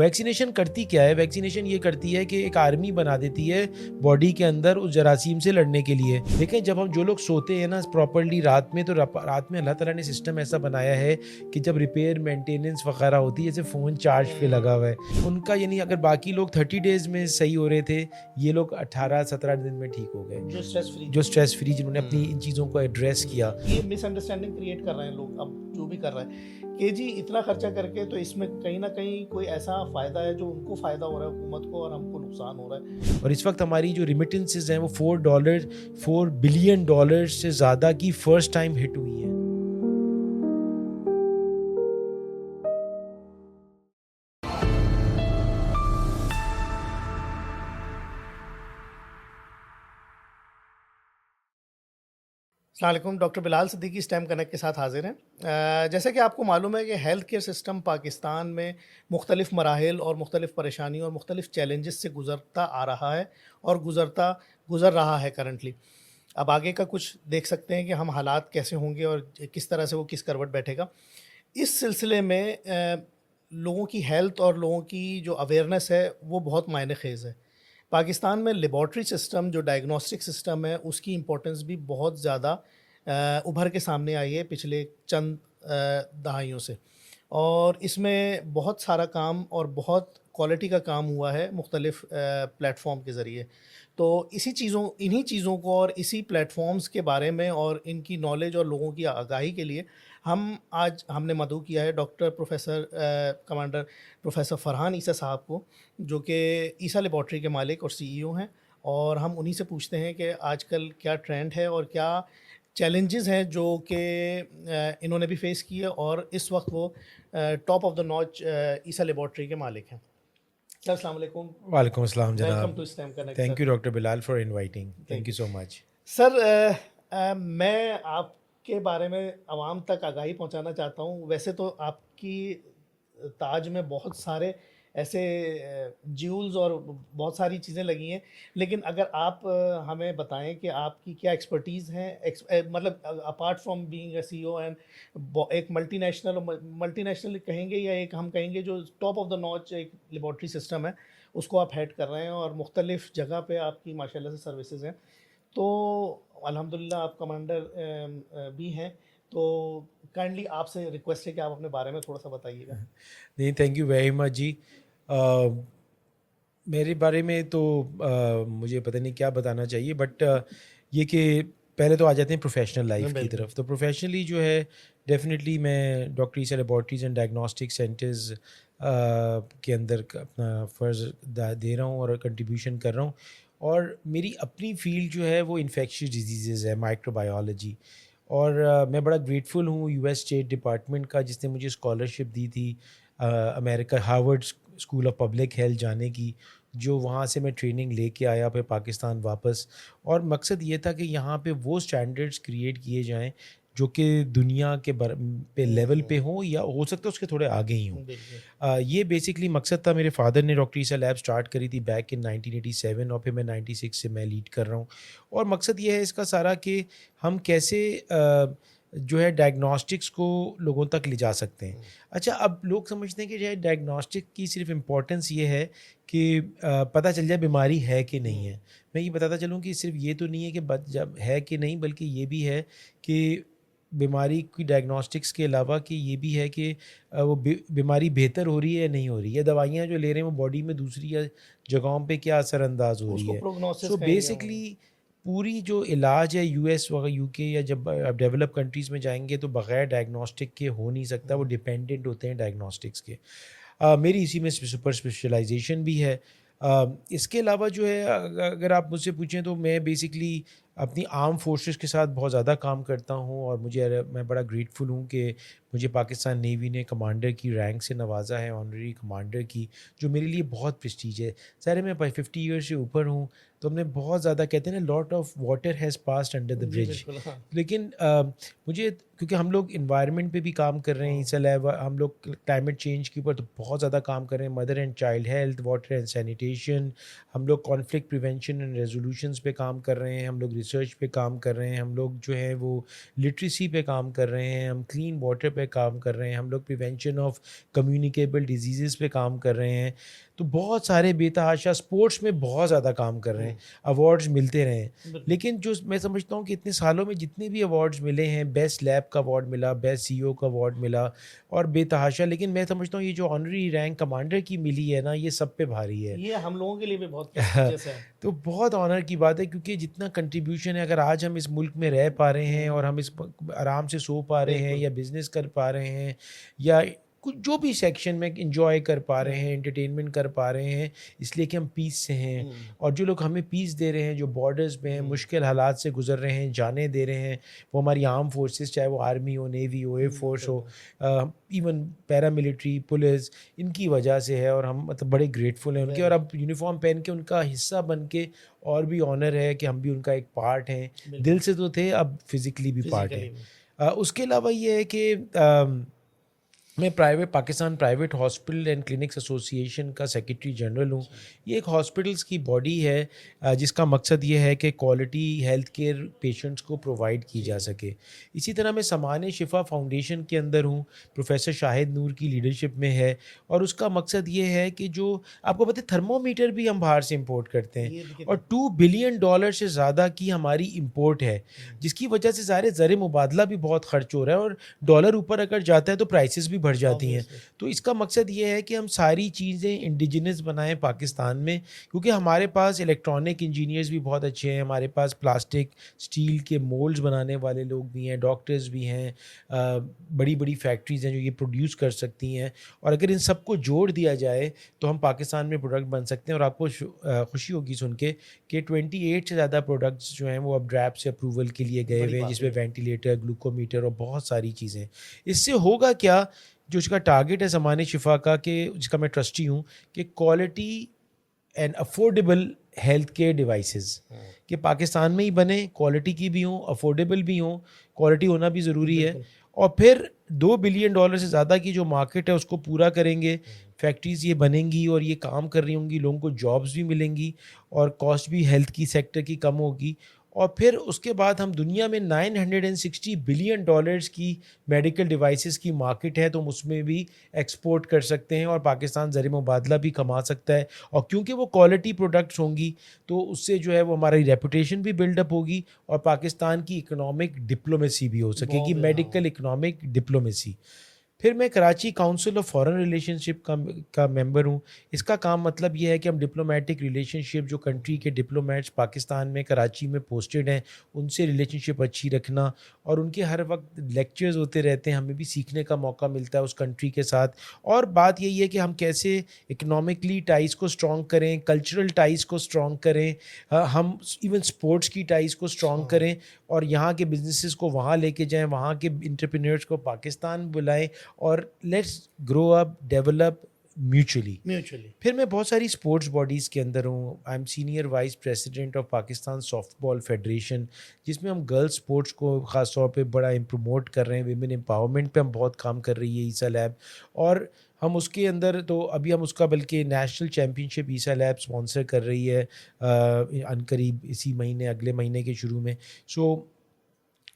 Vaccination करती क्या है? वैक्सीनेशन ये करती है कि एक आर्मी बना देती है बॉडी के अंदर उस जरासीम से लड़ने के लिए। देखें, जब हम जो लोग सोते हैं ना प्रॉपर्ली रात में, तो रात में अल्लाह ताला ने सिस्टम ऐसा बनाया है कि जब रिपेयर मेंटेनेंस वगैरह होती है, जैसे फ़ोन चार्ज पे लगा हुआ है उनका, यानी अगर बाकी लोग 30 डेज़ में सही हो रहे थे, ये लोग 18-17 दिन में ठीक हो गए, जो स्ट्रेस फ्री, जिन्होंने अपनी इन चीज़ों को एड्रेस किया। ये मिसअंडरस्टैंडिंग क्रिएट कर रहे हैं लोग, अब जो भी कर रहे हैं कि जी इतना खर्चा करके तो इसमें कहीं ना कहीं कोई ऐसा फ़ायदा है जो उनको फ़ायदा हो रहा है हुकूमत को और हमको नुकसान हो रहा है। और इस वक्त हमारी जो रिमिटेंसेज हैं वो $4 बिलियन से ज़्यादा की फ़र्स्ट टाइम हिट हुई हैं। अस्सलाम वालेकुम, doctor Bilal Siddiqui stem connect के साथ हाजिर हैं। जैसे कि आपको मालूम है कि हेल्थ केयर सिस्टम पाकिस्तान में मुख्तलिफ़ मराहिल और मुख्तलिफ़ परेशानी और मुख्तलिफ़ चैलेंजेस से गुज़रता आ रहा है और गुज़र रहा है करंटली। अब आगे का कुछ देख सकते हैं कि हम हालात कैसे होंगे और किस तरह से वो किस करवट बैठेगा। इस सिलसिले में लोगों की हेल्थ और लोगों की जो अवेयरनेस है वो बहुत मायने ख़ेज़ है। पाकिस्तान में लेबॉर्ट्री सिस्टम जो डायग्नोस्टिक सिस्टम है उसकी इम्पोर्टेंस भी बहुत ज़्यादा उभर के सामने आई है पिछले चंद दहाइयों से, और इसमें बहुत सारा काम और बहुत क्वालिटी का काम हुआ है मुख्तलिफ़ प्लेटफॉर्म के ज़रिए। तो इन्हीं चीज़ों को और इसी प्लेटफॉर्म्स के बारे में और इनकी नॉलेज और लोगों की आगाही के लिए हमने मदऊ किया है doctor professor commander professor Farhan Isa साहब को, जो कि ईसा लेबॉर्ट्री के मालिक और सीईओ हैं। और हम उन्हीं से पूछते हैं कि आजकल क्या ट्रेंड है और क्या चैलेंजेस हैं जो कि इन्होंने भी फेस किए, और इस वक्त वो top of the notch Isa laboratory के मालिक हैं। सर अस्सलाम वालेकुम। वालेकुम अस्सलाम वेलकम जनाब। To STEM connect. Thank you doctor Bilal for inviting. Thank thank you so much. Sir, मैं आपके बारे में आवाम तक आगाही पहुंचाना चाहता हूं। वैसे तो आपकी ताज में बहुत सारे ऐसे ज्यूल्स और बहुत सारी चीज़ें लगी हैं, लेकिन अगर आप हमें बताएं कि आपकी क्या एक्सपर्टीज़ हैं, मतलब apart from being a CEO and एक मल्टीनेशनल कहेंगे या एक हम कहेंगे जो टॉप ऑफ द नॉच एक लेबॉर्ट्री सिस्टम है उसको आप हेड कर रहे हैं और मुख्तलिफ़ जगह पे आपकी माशाल्लाह से सर्विसेज हैं। तो अल्हम्दुलिल्लाह आप कमांडर भी हैं, तो काइंडली आपसे रिक्वेस्ट है कि आप अपने बारे में थोड़ा सा बताइएगा। नहीं, थैंक यू वेरी मच जी। मेरे बारे में तो मुझे पता नहीं क्या बताना चाहिए, बट ये कि पहले तो आ जाते हैं प्रोफेशनल लाइफ की तरफ। तो प्रोफेशनली जो है, डेफिनेटली मैं doctor Isa laboratories and diagnostic centres के अंदर अपना फ़र्ज़ दे रहा हूँ और कंट्रीब्यूशन कर रहा हूँ। और मेरी अपनी फ़ील्ड जो है वो इन्फेक्शियस डिजीज़ेज़ है, माइक्रोबायोलॉजी। और मैं बड़ा ग्रेटफुल हूँ यूएस स्टेट डिपार्टमेंट का, जिसने मुझे स्कॉलरशिप दी थी America Harvard school of public health जाने की, जो वहाँ से मैं ट्रेनिंग लेके आया फिर पाकिस्तान वापस। और मकसद ये था कि यहाँ पे वो स्टैंडर्ड्स क्रिएट किए जाएं जो कि दुनिया के पे लेवल पे हों, या हो सकता है उसके थोड़े आगे ही हों। ये बेसिकली मकसद था। मेरे फादर ने डॉक्टर ईसा लैब स्टार्ट करी थी बैक इन 1987, और फिर मैं 96 से मैं लीड कर रहा हूँ। और मकसद ये है इसका सारा कि हम कैसे जो है डायग्नोस्टिक्स को लोगों तक ले जा सकते हैं। अच्छा, अब लोग समझते हैं कि जो है डायग्नोस्टिक की सिर्फ इम्पोर्टेंस ये है कि पता चल जाए बीमारी है कि नहीं है। मैं ये बताता चलूँ कि सिर्फ ये तो नहीं है कि जब है कि नहीं, बल्कि ये भी है कि बीमारी की डायग्नोस्टिक्स के अलावा कि ये भी है कि वो बीमारी बेहतर हो रही है या नहीं हो रही है, दवाइयाँ जो ले रहे हैं वो बॉडी में दूसरी या जगहों पे क्या असरअंदाज हो रही उसको है। प्रोग्नोसिस सो कहेंगे हम। बेसिकली पूरी जो इलाज है यूएस वगैरह यूके या जब आप डेवलप कंट्रीज़ में जाएंगे तो बग़ैर डायग्नोस्टिक के हो नहीं सकता, वो डिपेंडेंट होते हैं डायग्नोस्टिक्स के। मेरी इसी में सुपर स्पेशलाइजेशन भी है। इसके अलावा जो है, अगर आप मुझसे पूछें तो मैं बेसिकली अपनी आर्म फोर्सेस के साथ बहुत ज़्यादा काम करता हूँ, और मैं बड़ा ग्रेटफुल हूँ कि मुझे पाकिस्तान नेवी ने कमांडर की रैंक से नवाजा है, ऑनररी कमांडर की, जो मेरे लिए बहुत प्रेस्टीज है। सारे मैं 50 ईयर से ऊपर हूँ, तो हमने बहुत ज़्यादा कहते हैं ना lot of water has passed under the जी ब्रिज। बिल्कुल, हाँ। लेकिन मुझे क्योंकि हम लोग इन्वायरमेंट पे भी काम कर रहे हैं, इसके अलावा हम लोग क्लाइमेट चेंज के ऊपर तो बहुत ज़्यादा काम कर रहे हैं, mother and child health, water and sanitation, हम लोग कॉन्फ्लिक्ट प्रिवेंशन एंड रेजोल्यूशंस पे काम कर रहे हैं, हम लोग रिसर्च पे काम कर रहे हैं, हम लोग जो है वो लिटरेसी पे काम कर रहे हैं, हम क्लीन वाटर पे काम कर रहे हैं, हम लोग प्रिवेंशन ऑफ कम्युनिकेबल डिजीज़ पे काम कर रहे हैं। तो बहुत सारे बेतहाशा स्पोर्ट्स में बहुत ज़्यादा काम कर रहे हैं, अवार्ड्स मिलते रहे हैं। बिल्कुल। लेकिन जो मैं समझता हूँ कि इतने सालों में जितने भी अवार्ड्स मिले हैं, बेस्ट लैब का अवार्ड मिला, बेस्ट सीईओ का अवार्ड मिला और बेतहाशा, लेकिन मैं समझता हूँ ये जो ऑनरी रैंक कमांडर की मिली है ना, ये सब पे भारी है। ये हम लोगों के लिए भी बहुत प्रेस्टिजियस है। तो बहुत ऑनर की बात है क्योंकि जितना कंट्रीब्यूशन है, अगर आज हम इस मुल्क में रह पा रहे हैं और हम इस आराम से सो पा रहे हैं बिल्कुल। या बिजनेस कर पा रहे हैं या कुछ जो भी सेक्शन में इंजॉय कर पा रहे हैं, एंटरटेनमेंट कर पा रहे हैं, इसलिए कि हम पीस से हैं। और जो लोग हमें पीस दे रहे हैं, जो बॉर्डर्स में हैं, मुश्किल हालात से गुजर रहे हैं, जाने दे रहे हैं, वो हमारी आर्म फोर्सेस, चाहे वो आर्मी हो, नेवी हो, एयर फोर्स हो, इवन पैरामिलिट्री, पुलिस, इनकी वजह से है और हम मतलब बड़े ग्रेटफुल हैं उनके। और अब यूनिफॉर्म पहन के उनका हिस्सा बन के और भी ऑनर है कि हम भी उनका एक पार्ट हैं। दिल से तो थे, अब फिज़िकली भी पार्ट हैं। उसके अलावा ये है कि मैं Pakistan private hospital and clinics association का सेक्रेटरी जनरल हूँ। ये एक हॉस्पिटल्स की बॉडी है जिसका मकसद ये है कि क्वालिटी हेल्थ केयर पेशेंट्स को प्रोवाइड की जा सके। इसी तरह मैं सामान्य शिफा फाउंडेशन के अंदर हूँ, प्रोफेसर शाहिद नूर की लीडरशिप में है और उसका मकसद ये है कि जो आपको पता है थर्मोमीटर भी हम बाहर से इंपोर्ट करते हैं और $2 बिलियन से ज़्यादा की हमारी इंपोर्ट है, जिसकी वजह से सारे ज़र मुबादला भी बहुत खर्च हो रहा है और डॉलर ऊपर अगर जाता है तो प्राइसेस भी बढ़ जाती हैं। तो इसका मकसद ये है कि हम सारी चीज़ें इंडिजिनस बनाएं पाकिस्तान में, क्योंकि हमारे पास इलेक्ट्रॉनिक इंजीनियर्स भी बहुत अच्छे हैं, हमारे पास प्लास्टिक स्टील के मोल्ड्स बनाने वाले लोग भी हैं, डॉक्टर्स भी हैं, बड़ी बड़ी फैक्ट्रीज़ हैं जो ये प्रोड्यूस कर सकती हैं। और अगर इन सबको जोड़ दिया जाए तो हम पाकिस्तान में प्रोडक्ट बन सकते हैं। और आपको खुशी होगी सुन के कि 28 से ज़्यादा प्रोडक्ट्स जो हैं वो अब ड्रैप से अप्रूवल के लिए गए हुए हैं, जिसमें वेंटिलेटर, ग्लूकोमीटर और बहुत सारी चीज़ें। इससे होगा क्या, जो इसका टारगेट है ज़माने शिफा का, कि जिसका मैं ट्रस्टी हूँ, कि quality and affordable health care devices कि पाकिस्तान में ही बने, क्वालिटी की भी हों, अफोर्डेबल भी हों, क्वालिटी होना भी ज़रूरी है। और फिर $2 बिलियन से ज़्यादा की जो मार्केट है उसको पूरा करेंगे। फैक्ट्रीज़ ये बनेंगी और ये काम कर रही होंगी, लोगों को जॉब्स भी मिलेंगी और कॉस्ट भी हेल्थ की सेक्टर की कम होगी। और फिर उसके बाद हम दुनिया में $960 बिलियन की मेडिकल डिवाइसेस की मार्केट है, तो हम उसमें भी एक्सपोर्ट कर सकते हैं और पाकिस्तान ज़र मुबादला भी कमा सकता है। और क्योंकि वो क्वालिटी प्रोडक्ट्स होंगी तो उससे जो है वो हमारी रेपुटेशन भी बिल्डअप होगी और पाकिस्तान की इकोनॉमिक डिप्लोमेसी भी हो सकेगी, मेडिकल इकोनॉमिक डिप्लोमेसी। फिर मैं Karachi council of foreign relationship का मेंबर हूँ। इसका काम मतलब ये है कि हम डिप्लोमेटिक रिलेशनशिप, जो कंट्री के डिप्लोमेट्स पाकिस्तान में कराची में पोस्टेड हैं, उनसे रिलेशनशिप अच्छी रखना। और उनके हर वक्त लेक्चर्स होते रहते हैं, हमें भी सीखने का मौका मिलता है उस कंट्री के साथ। और बात यही है कि हम कैसे इकनॉमिकली टाइज़ को स्ट्रॉन्ग करें, कल्चरल टाइज़ को स्ट्रॉन्ग करें, हम इवन स्पोर्ट्स की टाइज़ को स्ट्रॉन्ग करें और यहाँ के बिजनेसेस को वहाँ लेके जाएं, वहाँ के एंटरप्रेन्योर्स को पाकिस्तान बुलाएं और let's grow up, develop mutually. फिर मैं बहुत सारी स्पोर्ट्स बॉडीज़ के अंदर हूँ। I am senior vice president of Pakistan softball federation, जिसमें हम गर्ल्स स्पोर्ट्स को ख़ास तौर पे बड़ा प्रमोट कर रहे हैं। विमेन एम्पावरमेंट पे हम बहुत काम कर रही है ईसा लैब, और हम उसके अंदर तो अभी हम उसका बल्कि नेशनल चैम्पियनशिप ईसा लैब स्पॉन्सर कर रही है अनकरीब इसी महीने, अगले महीने के शुरू में। सो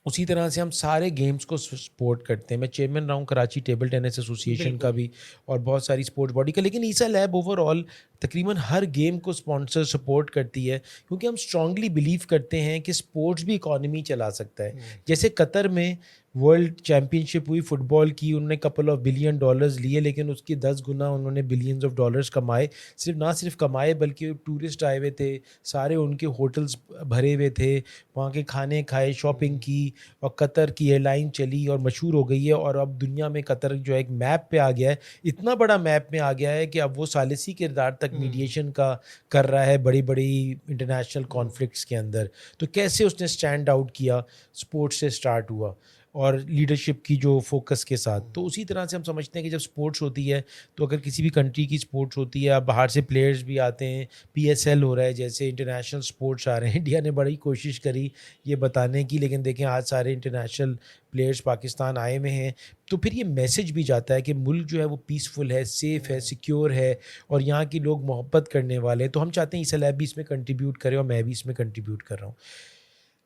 उसी तरह से हम सारे गेम्स को सपोर्ट करते हैं। मैं चेयरमैन रहा हूँ कराची टेबल टेनिस एसोसिएशन का भी और बहुत सारी स्पोर्ट्स बॉडी का। लेकिन ईसा लैब ओवरऑल तकरीबन हर गेम को स्पॉन्सर सपोर्ट करती है, क्योंकि हम स्ट्रांगली बिलीव करते हैं कि स्पोर्ट्स भी इकॉनमी चला सकता है। जैसे कतर में वर्ल्ड चैम्पियनशिप हुई फुटबॉल की, उन्होंने कपल ऑफ $1 बिलियन लिए, लेकिन उसकी 10 गुना उन्होंने बिलियंस ऑफ डॉलर्स कमाए। ना सिर्फ कमाए बल्कि टूरिस्ट आए हुए थे, सारे उनके होटल्स भरे हुए थे, वहाँ के खाने खाए, शॉपिंग की, और कतर की एयरलाइन चली और मशहूर हो गई है। और अब दुनिया में कतर जो है एक मैप पे आ गया है, इतना बड़ा मैप में आ गया है कि अब वो सालिसी किरदार तक मीडिएशन का कर रहा है बड़ी बड़ी इंटरनेशनल कॉन्फ्लिक्ट्स के अंदर। तो कैसे उसने स्टैंड आउट किया, स्पोर्ट्स से स्टार्ट हुआ। और लीडरशिप की जो फोकस के साथ। तो उसी तरह से हम समझते हैं कि जब स्पोर्ट्स होती है तो अगर किसी भी कंट्री की स्पोर्ट्स होती है, अब बाहर से प्लेयर्स भी आते हैं, पीएसएल हो रहा है, जैसे इंटरनेशनल स्पोर्ट्स आ रहे हैं। इंडिया ने बड़ी कोशिश करी ये बताने की, लेकिन देखें आज सारे इंटरनेशनल प्लेयर्स पाकिस्तान आए हुए हैं। तो फिर ये मैसेज भी जाता है कि मुल्क जो है वो पीसफुल है, सेफ़ है, सिक्योर है और यहाँ के लोग मोहब्बत करने वाले हैं। तो हम चाहते हैं ईसा लैब भी इसमें कंट्रीब्यूट करे और मैं भी इसमें कंट्रीब्यूट कर रहा हूँ।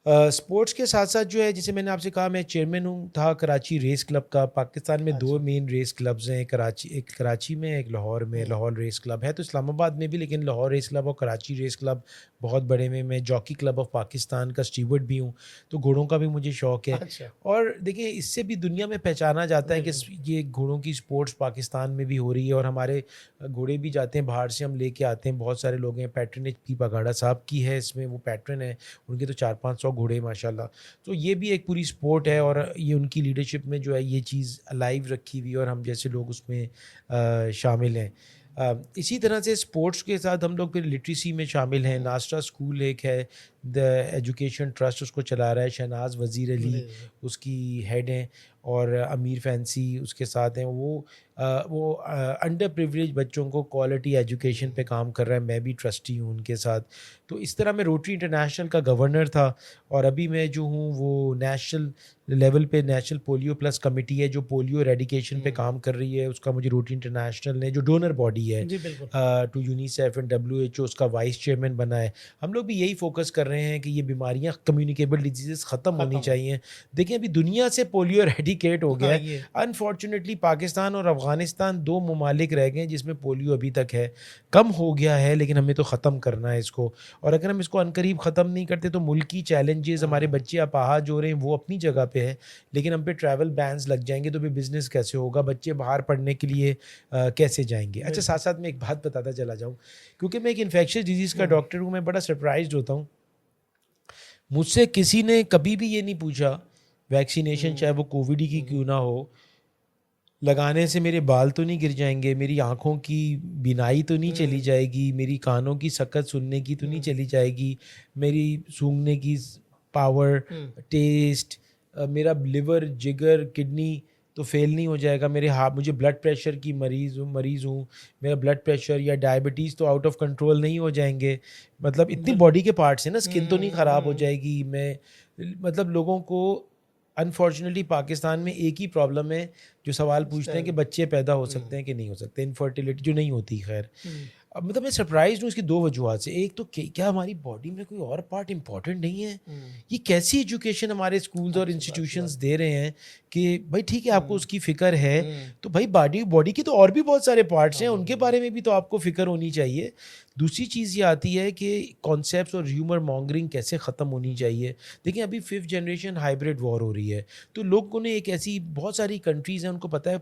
स्पोर्ट्स के साथ साथ जो है, जैसे मैंने आपसे कहा, मैं चेयरमैन हूँ था कराची रेस क्लब का। पाकिस्तान में दो अच्छा। मेन रेस क्लब्स हैं, एक कराची में, एक लाहौर में। लाहौर रेस क्लब है तो इस्लामाबाद में भी, लेकिन लाहौर रेस क्लब और कराची रेस क्लब बहुत बड़े में। मैं जॉकी क्लब ऑफ पाकिस्तान का स्टीवर्ड भी हूँ, तो घोड़ों का भी मुझे शौक़ है। अच्छा। और देखिए इससे भी दुनिया में पहचाना जाता है कि ये घोड़ों की स्पोर्ट्स पाकिस्तान में भी हो रही है और हमारे घोड़े भी जाते हैं बाहर से, हम लेके आते हैं। बहुत सारे लोग हैं, पैट्रनेज पी पगाड़ा साहब की है इसमें, वो पैट्रन है, उनके तो 400-500 घोड़े माशाल्लाह। तो ये भी एक पूरी स्पोर्ट है और ये उनकी लीडरशिप में जो है ये चीज़ अलाइव रखी हुई है और हम जैसे लोग उसमें शामिल हैं। इसी तरह से स्पोर्ट्स के साथ हम लोग फिर लिटरेसी में शामिल हैं। नास्टा स्कूल एक है, द एजुकेशन ट्रस्ट उसको चला रहा है, शहनाज वज़ीर अली उसकी हेड हैं और अमीर फैंसी उसके साथ हैं। वो अंडर प्रिविलेज बच्चों को क्वालिटी एजुकेशन पे काम कर रहा है। मैं भी ट्रस्टी हूँ उनके साथ। तो इस तरह मैं रोटरी इंटरनेशनल का गवर्नर था और अभी मैं जो हूँ वो नेशनल लेवल पे नेशनल पोलियो प्लस कमेटी है जो पोलियो एरेडिकेशन पे काम कर रही है, उसका मुझे रोटरी इंटरनेशनल ने, जो डोनर बॉडी है टू यूनिसेफ एंड WHO, उसका वाइस चेयरमैन बना है। हम लोग भी यही फोकस कर रहे हैं कि ये बीमारियां कम्युनिकेबल डिजीज़ ख़त्म होनी चाहिए। देखिए अभी दुनिया से पोलियो एरेडिकेट हो गया है। अनफॉर्चुनेटली पाकिस्तान और अफ़गानिस्तान दो ममालिक रह गए जिसमें पोलियो अभी तक है। कम हो गया है लेकिन हमें तो ख़त्म करना है इसको, और अगर हम इसको अनकरीब ख़त्म नहीं करते तो मुल्की चैलेंजेस, हमारे बच्चे अपाहज हो रहे हैं वो अपनी जगह पे है, लेकिन हम पे ट्रैवल बैन्स लग जाएंगे तो फिर बिज़नेस कैसे होगा, बच्चे बाहर पढ़ने के लिए कैसे जाएंगे। अच्छा, साथ साथ में एक बात बताता चला जाऊँ, क्योंकि मैं एक इन्फेक्शियस डिजीज़ का डॉक्टर हूँ, मैं बड़ा सरप्राइज्ड होता हूँ। मुझसे किसी ने कभी भी ये नहीं पूछा वैक्सीनेशन, चाहे वो कोविड की क्यों ना हो, लगाने से मेरे बाल तो नहीं गिर जाएंगे, मेरी आँखों की बीनाई तो नहीं चली जाएगी, मेरी कानों की सकत सुनने की तो नहीं चली जाएगी, मेरी सूंघने की पावर, टेस्ट, मेरा लिवर, जिगर, किडनी तो फेल नहीं हो जाएगा, मेरे मुझे ब्लड प्रेशर की मरीज़ हूँ, मेरा ब्लड प्रेशर या डायबिटीज़ तो आउट ऑफ कंट्रोल नहीं हो जाएंगे। मतलब इतनी बॉडी के पार्ट्स हैं ना, स्किन तो नहीं ख़राब हो जाएगी। मैं मतलब लोगों को अनफॉर्चुनेटली पाकिस्तान में एक ही प्रॉब्लम है, जो सवाल पूछते हैं कि बच्चे पैदा हो सकते हैं कि नहीं हो सकते, इनफर्टिलिटी जो नहीं होती। खैर अब मतलब मैं सरप्राइज हूँ इसकी दो वजूहत से। एक तो क्या हमारी बॉडी में कोई और पार्ट इंपॉर्टेंट नहीं है? ये कैसी एजुकेशन हमारे स्कूल्स और इंस्टीट्यूशंस दे रहे हैं कि भाई ठीक है आपको उसकी फ़िक्र है, तो भाई बॉडी की तो और भी बहुत सारे पार्ट्स हैं, उनके बारे में भी तो आपको फ़िक्र होनी चाहिए। दूसरी चीज़ ये आती है कि कॉन्सेप्ट्स और ह्यूमर मॉन्गरिंग कैसे ख़त्म होनी चाहिए। देखिए अभी 5th जनरेशन हाइब्रिड वॉर हो रही है, तो लोगों ने एक ऐसी बहुत सारी कंट्रीज़ हैं उनको पता है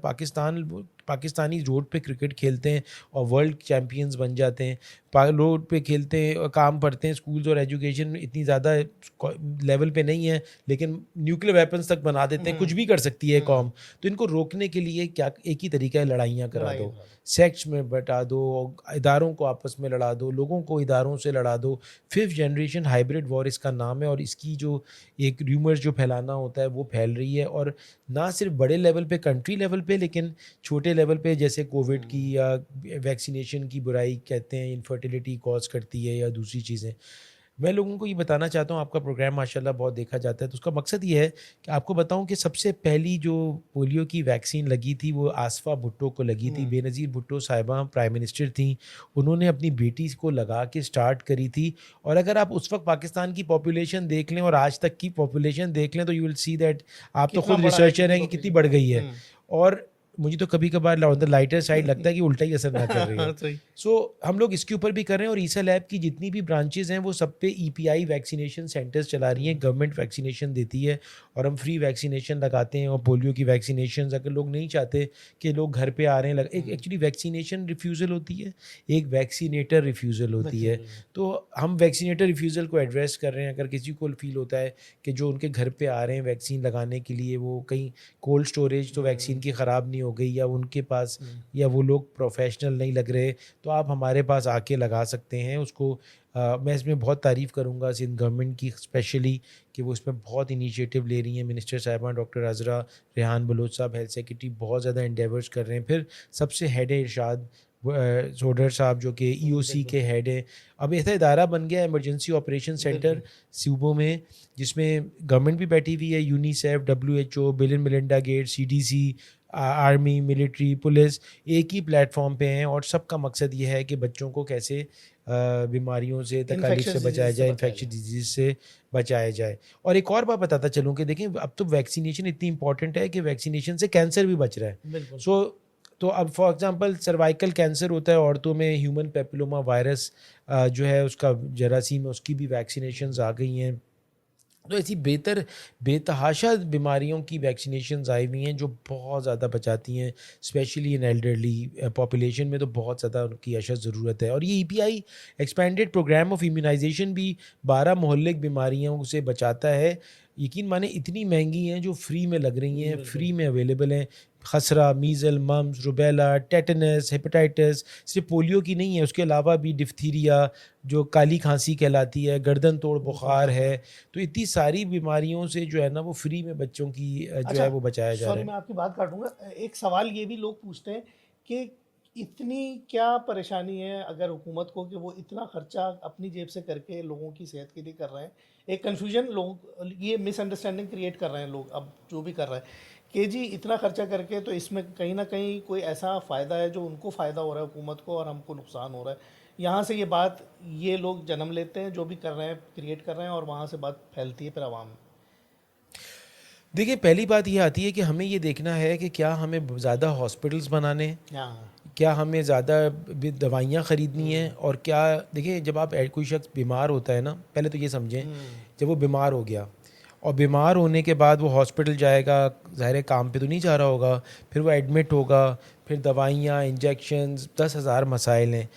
पाकिस्तानी रोड पे क्रिकेट खेलते हैं और वर्ल्ड चैम्पियंस बन जाते हैं, रोड पे खेलते हैं और काम पढ़ते हैं, स्कूल्स और एजुकेशन इतनी ज़्यादा लेवल पे नहीं है लेकिन न्यूक्लियर वेपन्स तक बना देते हैं, कुछ भी कर सकती है कौम। तो इनको रोकने के लिए क्या एक ही तरीका है, लड़ाइयाँ करा दो, सेक्ट्स में बटा दो, इदारों को आपस में लड़ा दो, लोगों को इदारों से लड़ा दो। 5th जनरेशन हाइब्रिड वॉर इसका नाम है और इसकी जो एक र्यूमर्स जो फैलाना होता है वो फैल रही है, और ना सिर्फ बड़े लेवल पे, कंट्री लेवल पे, लेकिन छोटे लेवल पे जैसे कोविड की या वैक्सीनेशन की बुराई कहते हैं, इनफर्टिलिटी कॉज करती है या दूसरी चीज़ें। मैं लोगों को ये बताना चाहता हूँ, आपका प्रोग्राम माशाल्लाह बहुत देखा जाता है, तो उसका मकसद ये है कि आपको बताऊँ कि सबसे पहली जो पोलियो की वैक्सीन लगी थी वो आसफ़ा भुट्टो को लगी थी। बेनज़ीर भुट्टो साहिबा प्राइम मिनिस्टर थी, उन्होंने अपनी बेटी को लगा के स्टार्ट करी थी। और अगर आप उस वक्त पाकिस्तान की पॉपुलेशन देख लें और आज तक की पॉपुलेशन देख लें तो यू विल सी दैट, आप तो खुद रिसर्चर हैं, कि कितनी बढ़ गई है। और मुझे तो कभी कभार ऑन द लाइटर साइड लगता है कि उल्टा ही असर ना कर रही है। सो हम लोग इसके ऊपर भी कर रहे हैं, और ईसा लैब की जितनी भी ब्रांचेज़ हैं वो सब पे EPI वैक्सीनेशन सेंटर्स चला रही हैं। गवर्नमेंट वैक्सीनेशन देती है और हम फ्री वैक्सीनेशन लगाते हैं। और पोलियो की वैक्सीनेशन अगर लोग नहीं चाहते कि लोग घर पे आ रहे हैं, एक एक्चुअली वैक्सीनेशन रिफ्यूज़ल होती है, एक वैक्सीनेटर रिफ्यूज़ल होती है। तो हम वैक्सीनेटर रिफ्यूज़ल को एड्रेस कर रहे हैं। अगर किसी को फील होता है कि जो उनके घर पे आ रहे हैं वैक्सीन लगाने के लिए, वो कहीं कोल्ड स्टोरेज तो वैक्सीन की ख़राब नहीं हो गई या उनके पास या वो लोग प्रोफेशनल नहीं लग रहे, तो आप हमारे पास आके लगा सकते हैं उसको। मैं इसमें बहुत तारीफ़ करूँगा सिंध गवर्नमेंट की स्पेशली, कि वो इसमें बहुत इनिशिएटिव ले रही हैं। मिनिस्टर साहिबान डॉक्टर अज़रा रेहान बलोच साहब हेल्थ सेक्रेटरी बहुत ज़्यादा एंडेवर्स कर रहे हैं। फिर सबसे हेड है इरशाद सोडर साहब जो कि ईओसी के हेड हैं। अब ऐसा इदारा बन गया इमरजेंसी ऑपरेशन सेंटर सूबों में, जिसमें गवर्नमेंट भी बैठी हुई है, UNICEF, WHO, bill and Melinda Gates, CDC, army, military, police एक ही प्लेटफॉर्म पे हैं और सबका मकसद ये है कि बच्चों को कैसे बीमारियों से, तकालीफ से बचाया जाए, इन्फेक्शन डिजीज़ से बचाया जाए। और एक और बात बताता चलूँ कि देखें अब तो वैक्सीनेशन इतनी इंपॉर्टेंट है कि वैक्सीनेशन से कैंसर भी बच रहा है। सो तो अब फॉर एग्जांपल सर्वाइकल कैंसर होता है औरतों में, ह्यूमन पेपिलोमा वायरस जो है उसका जरासीम, उसकी भी वैक्सीनेशंस आ गई हैं। तो ऐसी बेतहाशा बीमारियों की वैक्सीनेशंस आई हुई हैं जो बहुत ज़्यादा बचाती हैं, स्पेशली इन एल्डरली पॉपुलेशन में तो बहुत ज़्यादा उनकी अशद ज़रूरत है। और ये EPI expanded programme of immunisation भी 12 मोहल्लिक बीमारियों से बचाता है। यकीन माने इतनी महंगी हैं जो फ्री में लग रही हैं, फ्री में अवेलेबल हैं। खसरा, measles, mumps, rubella, tetanus, hepatitis, सिर्फ पोलियो की नहीं है, उसके अलावा भी डिफ्थीरिया जो काली खांसी कहलाती है, गर्दन तोड़ बुखार है। तो इतनी सारी बीमारियों से जो है ना वो फ्री में बच्चों की जो है वो बचाया जा रहा सॉरी है। मैं आपकी बात काटूंगा, एक सवाल ये भी लोग पूछते हैं कि इतनी क्या परेशानी है अगर हुकूमत को कि वो इतना खर्चा अपनी जेब से करके लोगों की सेहत के लिए कर रहे हैं। एक कन्फ्यूजन लोग, ये मिसअंडरस्टैंडिंग क्रिएट कर रहे हैं लोग, अब जो भी कर रहे हैं कि जी इतना खर्चा करके तो इसमें कहीं ना कहीं कोई ऐसा फ़ायदा है जो उनको फ़ायदा हो रहा है हुकूमत को और हमको नुकसान हो रहा है। यहाँ से ये बात ये लोग जन्म लेते हैं, जो भी कर रहे हैं क्रिएट कर रहे हैं, और वहाँ से बात फैलती है फिर आवाम में। देखिए पहली बात ये आती है कि हमें ये देखना है कि क्या हमें ज़्यादा हॉस्पिटल्स बनाने हैं, हाँ, क्या हमें ज़्यादा दवाइयाँ ख़रीदनी हैं, और क्या देखिए जब आप कोई शख्स बीमार होता है ना, पहले तो ये समझें जब वो बीमार हो गया और बीमार होने के बाद वो हॉस्पिटल जाएगा, ज़ाहिर है काम पे तो नहीं जा रहा होगा, फिर वो एडमिट होगा, फिर दवाइयाँ, इंजेक्शंस, 10,000 मसाइल हैं।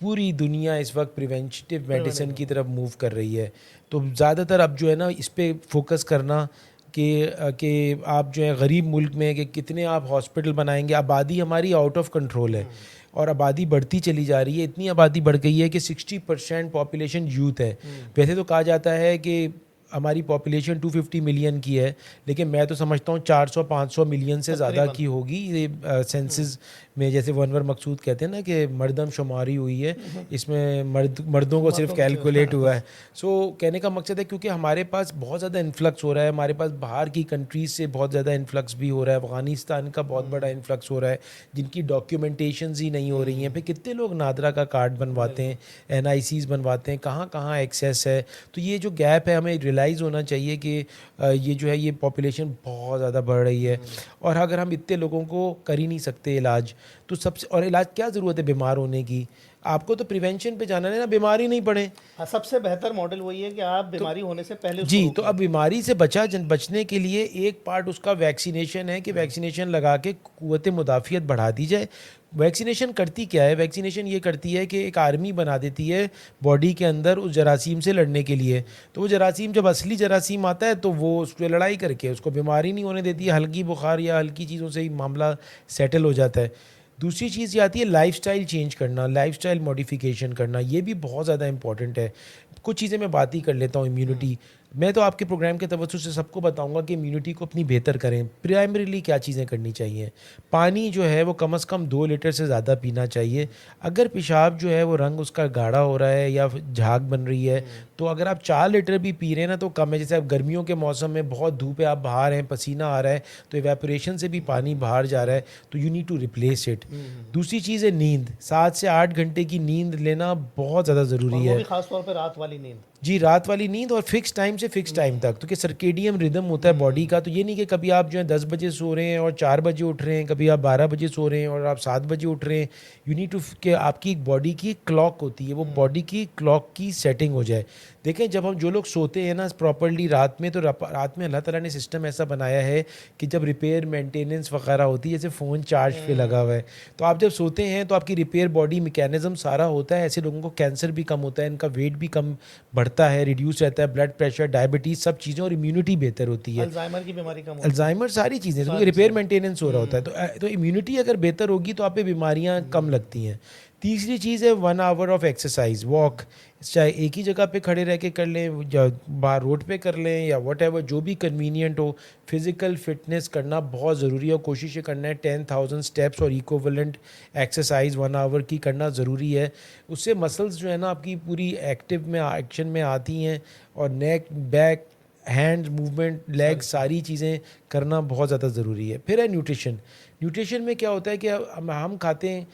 पूरी दुनिया इस वक्त प्रिवेंटिव मेडिसिन की तरफ मूव कर रही है। तो ज़्यादातर अब जो है ना इस पर फोकस करना कि आप जो है गरीब मुल्क में कि कितने आप हॉस्पिटल बनाएंगे। आबादी हमारी आउट ऑफ कंट्रोल है और आबादी बढ़ती चली जा रही है। इतनी आबादी बढ़ गई है कि 60% पॉपुलेशन यूथ है। वैसे तो कहा जाता है कि हमारी पॉपुलेशन 250 मिलियन की है, लेकिन मैं तो समझता हूँ 400-500 मिलियन से ज़्यादा की होगी। ये सेंसस में जैसे अनवर मकसूद कहते हैं ना कि मर्दमशुमारी हुई है, इसमें मर्दों को सिर्फ कैलकुलेट हुआ है। सो कहने का मकसद है क्योंकि हमारे पास बहुत ज़्यादा इन्फ्लक्स हो रहा है, हमारे पास बाहर की कंट्रीज़ से बहुत ज़्यादा इन्फ्लक्स भी हो रहा है। अफ़गानिस्तान का बहुत बड़ा इन्फ्लक्स हो रहा है जिनकी डॉक्यूमेंटेशंस ही नहीं हो रही हैं। फिर कितने लोग नादरा का कार्ड बनवाते हैं, NICs बनवाते हैं, कहाँ कहाँ एक्सेस है। तो ये जो गैप है हमें रियलाइज़ होना चाहिए कि ये जो है ये पॉपुलेशन बहुत ज़्यादा बढ़ रही है और अगर हम इतने लोगों को कर ही नहीं सकते इलाज, तो सबसे और इलाज क्या ज़रूरत है बीमार होने की? आपको तो प्रिवेंशन पे जाना है ना, बीमारी नहीं पड़े। हाँ, सबसे बेहतर मॉडल वही है कि आप बीमारी होने से पहले उसको जी, रोक तो लें। अब बीमारी से बचने के लिए एक पार्ट उसका वैक्सीनेशन है कि वैक्सीनेशन लगा के क़ुव्वत मुदाफ़ियत बढ़ा दी जाए। वैक्सीनेशन करती क्या है? वैक्सीनेशन ये करती है कि एक आर्मी बना देती है बॉडी के अंदर उस जरासीम से लड़ने के लिए। तो वो जरासीम जब असली जरासीम आता है तो वो उस पर लड़ाई करके उसको बीमारी नहीं होने देती है, हल्की बुखार या हल्की चीज़ों से ही मामला सेटल हो जाता है। दूसरी चीज़ ये आती है लाइफ़स्टाइल चेंज करना, लाइफ़स्टाइल मॉडिफिकेशन करना, ये भी बहुत ज़्यादा इंपॉर्टेंट है। कुछ चीज़ें मैं बात ही कर लेता हूँ। इम्यूनिटी, मैं तो आपके प्रोग्राम के तवज्जुह से सबको बताऊंगा कि इम्यूनिटी को अपनी बेहतर करें। प्राइमरीली क्या चीज़ें करनी चाहिए? पानी जो है वो कम से कम 2 लीटर से ज़्यादा पीना चाहिए। अगर पेशाब जो है वो रंग उसका गाढ़ा हो रहा है या झाग बन रही है, तो अगर आप 4 लीटर भी पी रहे हैं ना तो कम है। जैसे अब गर्मियों के मौसम में बहुत धूप है, आप बाहर हैं, पसीना आ रहा है, तो इवेपोरेशन से भी पानी बाहर जा रहा है, तो you need to replace it. दूसरी चीज़ है नींद। 7 से 8 घंटे की नींद लेना बहुत ज़्यादा ज़रूरी और वो है। भी खास तौर पे रात वाली नींद। जी, रात वाली नींद और फिक्स टाइम से फिक्स टाइम तक, तो कि सर्केडियम रिदम होता है बॉडी का। तो ये नहीं कि कभी आप जो है 10 बजे सो रहे हैं और 4 बजे उठ रहे हैं, कभी आप 12 बजे सो रहे हैं और आप 7 बजे उठ रहे हैं। यू नीड टू कि आपकी बॉडी की क्लॉक होती है, वो बॉडी की क्लॉक की सेटिंग हो जाए। देखें जब हम जो लोग सोते हैं ना प्रॉपरली रात में, तो रात में अल्लाह ताला ने सिस्टम ऐसा बनाया है कि जब रिपेयर मेंटेनेंस वगैरह होती है, जैसे फ़ोन चार्ज पे लगा हुआ है, तो आप जब सोते हैं तो आपकी रिपेयर बॉडी मैकेनिज्म सारा होता है। ऐसे लोगों को कैंसर भी कम होता है, इनका वेट भी कम बढ़ता है, रिड्यूस रहता है, ब्लड प्रेशर, डायबिटीज़, सब चीज़ें, और इम्यूनिटी बेहतर होती है, अल्जाइमर की बीमारी कम होती अल्जाइमर, सारी चीज़ें, क्योंकि रिपेयर मेंटेनेंस हो रहा होता है। तो इम्यूनिटी अगर बेहतर होगी तो आप पे बीमारियां कम लगती हैं। तीसरी चीज़ है 1 आवर ऑफ एक्सरसाइज, वॉक, चाहे एक ही जगह पे खड़े रह के कर लें या बाहर रोड पे कर लें या वट जो भी कन्वीनियंट हो। फिज़िकल फिटनेस करना बहुत ज़रूरी है और कोशिश ये करना है 10,000 स्टेप्स और इक्विवेलेंट एक्सरसाइज 1 आवर की करना ज़रूरी है। उससे मसल्स जो है ना आपकी पूरी एक्टिव में एक्शन में आती हैं, और नेक, बैक, हैंड मूवमेंट, लेग, सारी चीज़ें करना बहुत ज़्यादा ज़रूरी है। फिर है न्यूट्रिशन। न्यूट्रिशन में क्या होता है कि हम खाते हैं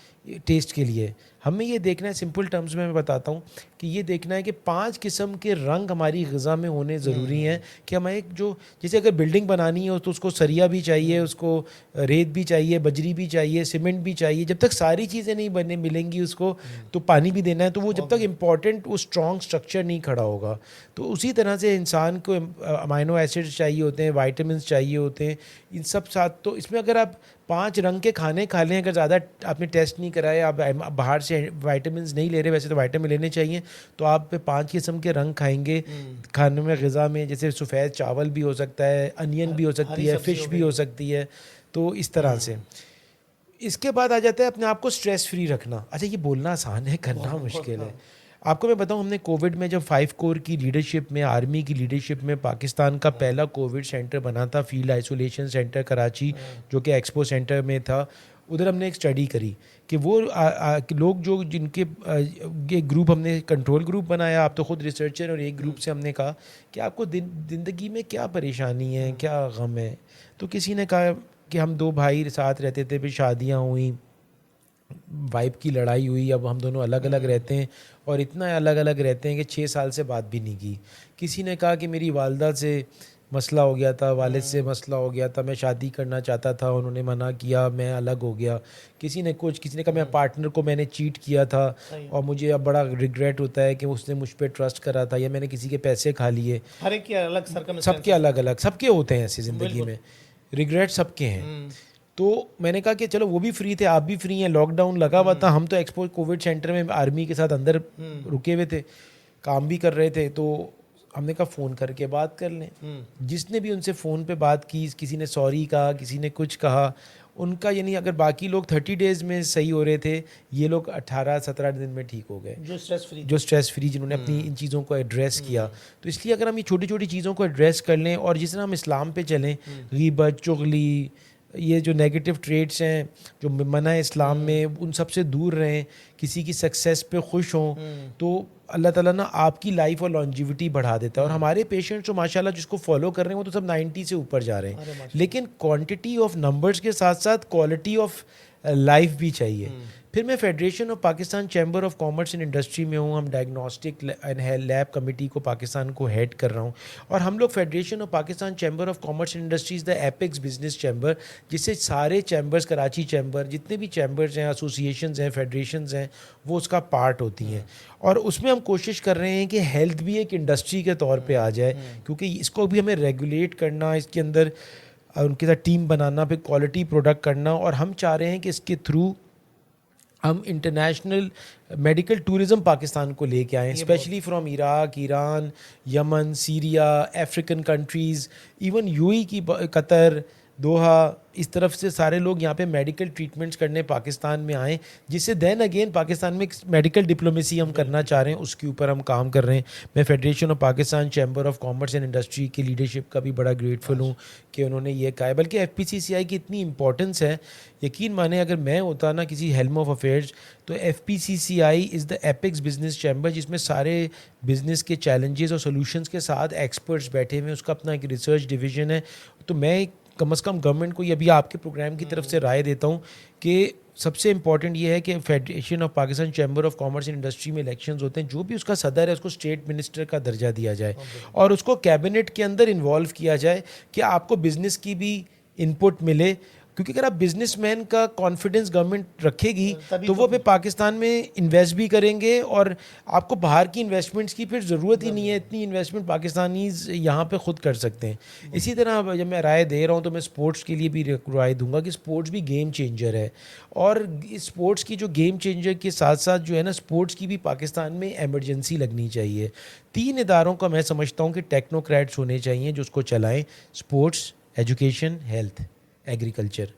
टेस्ट के लिए, हमें ये देखना है, सिंपल टर्म्स में मैं बताता हूँ कि ये देखना है कि 5 किस्म के रंग हमारी ग़िज़ा में होने ज़रूरी हैं। कि हमें एक जो, जैसे अगर बिल्डिंग बनानी हो तो उसको सरिया भी चाहिए, उसको रेत भी चाहिए, बजरी भी चाहिए, सीमेंट भी चाहिए। जब तक सारी चीज़ें नहीं बने मिलेंगी उसको, तो पानी भी देना है, तो वो जब तक इम्पॉर्टेंट वो स्ट्रॉन्ग स्ट्रक्चर नहीं खड़ा होगा। तो उसी तरह से इंसान को अमाइनो एसिड्स चाहिए होते हैं, वाइटामिन्स चाहिए होते हैं, इन सब साथ। तो इसमें अगर आप 5 रंग के खाने खा लें, अगर ज़्यादा आपने टेस्ट नहीं कराए, आप बाहर से वाइटामिन नहीं ले रहे, वैसे तो वाइटामिन लेने चाहिए, तो आप 5 किस्म के रंग खाएंगे खाने में, ग़िज़ा में, जैसे सफ़ेद चावल भी हो सकता है, अनियन भी हो सकती है, फ़िश भी हो सकती है। तो इस तरह से इसके बाद आ जाता है अपने आप को स्ट्रेस फ्री रखना। अच्छा, ये बोलना आसान है, करना मुश्किल है। आपको मैं बताऊं, हमने कोविड में जब 5 कोर की लीडरशिप में, आर्मी की लीडरशिप में, पाकिस्तान का पहला कोविड सेंटर बना था, फील्ड आइसोलेशन सेंटर कराची, जो कि एक्सपो सेंटर में था। उधर हमने एक स्टडी करी कि वो लोग जो जिनके एक ग्रुप हमने कंट्रोल ग्रुप बनाया, आप तो ख़ुद रिसर्चर, और एक ग्रुप से हमने कहा कि आपको ज़िंदगी में क्या परेशानी है, क्या गम है। तो किसी ने कहा कि हम 2 भाई साथ रहते थे, फिर शादियाँ हुई, वाइफ की लड़ाई हुई, अब हम दोनों अलग अलग रहते हैं, और इतना अलग अलग रहते हैं कि 6 साल से बात भी नहीं की। किसी ने कहा कि मेरी वालदा से मसला हो गया था, वालिद से मसला हो गया था, मैं शादी करना चाहता था, उन्होंने मना किया, मैं अलग हो गया। किसी ने कहा मेरे पार्टनर को मैंने चीट किया था और मुझे अब बड़ा रिग्रेट होता है कि उसने मुझ पर ट्रस्ट करा था, या मैंने किसी के पैसे खा लिए। हर एक के अलग सबके अलग अलग, सबके होते हैं ऐसे ज़िंदगी में, रिग्रेट सबके हैं। तो मैंने कहा कि चलो वो भी फ्री थे, आप भी फ्री हैं, लॉकडाउन लगा हुआ था, हम तो एक्सपो कोविड सेंटर में आर्मी के साथ अंदर रुके हुए थे, काम भी कर रहे थे। तो हमने कहा फ़ोन करके बात कर लें। जिसने भी उनसे फ़ोन पे बात की, किसी ने सॉरी कहा, किसी ने कुछ कहा, उनका यानी अगर बाकी लोग 30 डेज़ में सही हो रहे थे, ये लोग 18-17 दिन में ठीक हो गए, जो स्ट्रेस फ्री जिन्होंने अपनी इन चीज़ों को एड्रेस किया। तो इसलिए अगर हम ये छोटी छोटी चीज़ों को एड्रेस कर लें, और जिस तरह हम इस्लाम पे चलें, गीबत, चुगली, ये जो नेगेटिव ट्रेड्स हैं जो मना है इस्लाम में, उन सब से दूर रहें, किसी की सक्सेस पे खुश हों, तो अल्लाह ताला ना आपकी लाइफ और लॉन्जिविटी बढ़ा देता है। और हमारे पेशेंट्स जो माशाल्लाह जिसको फॉलो कर रहे हैं वो तो सब 90 से ऊपर जा रहे हैं, लेकिन क्वांटिटी ऑफ नंबर्स के साथ साथ क्वालिटी ऑफ लाइफ भी चाहिए। फिर मैं federation of Pakistan chamber of commerce and industry में हूँ, हम डायग्नोस्टिक एंड लैब कमेटी को पाकिस्तान को हेड कर रहा हूँ, और हम लोग federation of Pakistan chamber of commerce and industries the apex business chamber, जिससे सारे चैम्बर्स, कराची चैम्बर, जितने भी चैम्बर्स हैं, एसोसिएशंस हैं, फेडरेशंस हैं, वो उसका पार्ट होती हैं। और उसमें हम कोशिश कर रहे हैं कि हेल्थ भी एक इंडस्ट्री के तौर पर आ जाए, क्योंकि इसको भी हमें रेगुलेट करना, इसके अंदर उनके साथ टीम बनाना, फिर क्वालिटी प्रोडक्ट करना। और हम चाह रहे हैं कि इसके थ्रू हम इंटरनेशनल मेडिकल टूरिज़म पाकिस्तान को लेके आएँ, specially from Iraq, Iran, Yemen, Syria, African countries, even UAE की, कतर, दोहा, इस तरफ से सारे लोग यहाँ पे मेडिकल ट्रीटमेंट्स करने पाकिस्तान में आएँ, जिससे देन अगेन पाकिस्तान में मेडिकल डिप्लोमेसी हम करना चाह रहे हैं, उसके ऊपर हम काम कर रहे हैं। मैं federation of Pakistan chamber of commerce and industry की लीडरशिप का भी बड़ा ग्रेटफुल हूँ कि उन्होंने ये कहा है। बल्कि FPCCI की इतनी इंपॉर्टेंस है, यकीन माने अगर मैं होता ना किसी हेल्म ऑफ अफेयर्स, तो FPCCI is the apex business chamber, जिसमें सारे बिजनेस के चैलेंजेस और सोल्यूशंस के साथ एक्सपर्ट्स बैठे हुए हैं, उसका अपना एक रिसर्च डिवीज़न है। तो मैं कम से कम गवर्नमेंट को ये भी आपके प्रोग्राम की तरफ से राय देता हूँ कि सबसे इम्पॉर्टेंट ये है कि federation of Pakistan chamber of commerce and industry में इलेक्शंस होते हैं, जो भी उसका सदर है उसको स्टेट मिनिस्टर का दर्जा दिया जाए, और उसको कैबिनेट के अंदर इन्वॉल्व किया जाए कि आपको बिज़नेस की भी इनपुट मिले, क्योंकि अगर आप बिजनेसमैन का कॉन्फिडेंस गवर्नमेंट रखेगी तभी तो तो वो फिर पाकिस्तान में इन्वेस्ट भी करेंगे, और आपको बाहर की इन्वेस्टमेंट्स की फिर ज़रूरत ही नहीं है। इतनी इन्वेस्टमेंट पाकिस्तानीज यहाँ पे खुद कर सकते हैं। इसी तरह अब जब मैं राय दे रहा हूँ तो मैं स्पोर्ट्स के लिए भी राय दूंगा कि स्पोर्ट्स भी गेम चेंजर है, और इस स्पोर्ट्स की जो गेम चेंजर के साथ साथ जो है ना, स्पोर्ट्स की भी पाकिस्तान में एमरजेंसी लगनी चाहिए। 3 इदारों का मैं समझता हूँ कि टेक्नोक्रेट्स होने चाहिए जो उसको चलाएं: स्पोर्ट्स, एजुकेशन, हेल्थ, एग्रीकल्चर।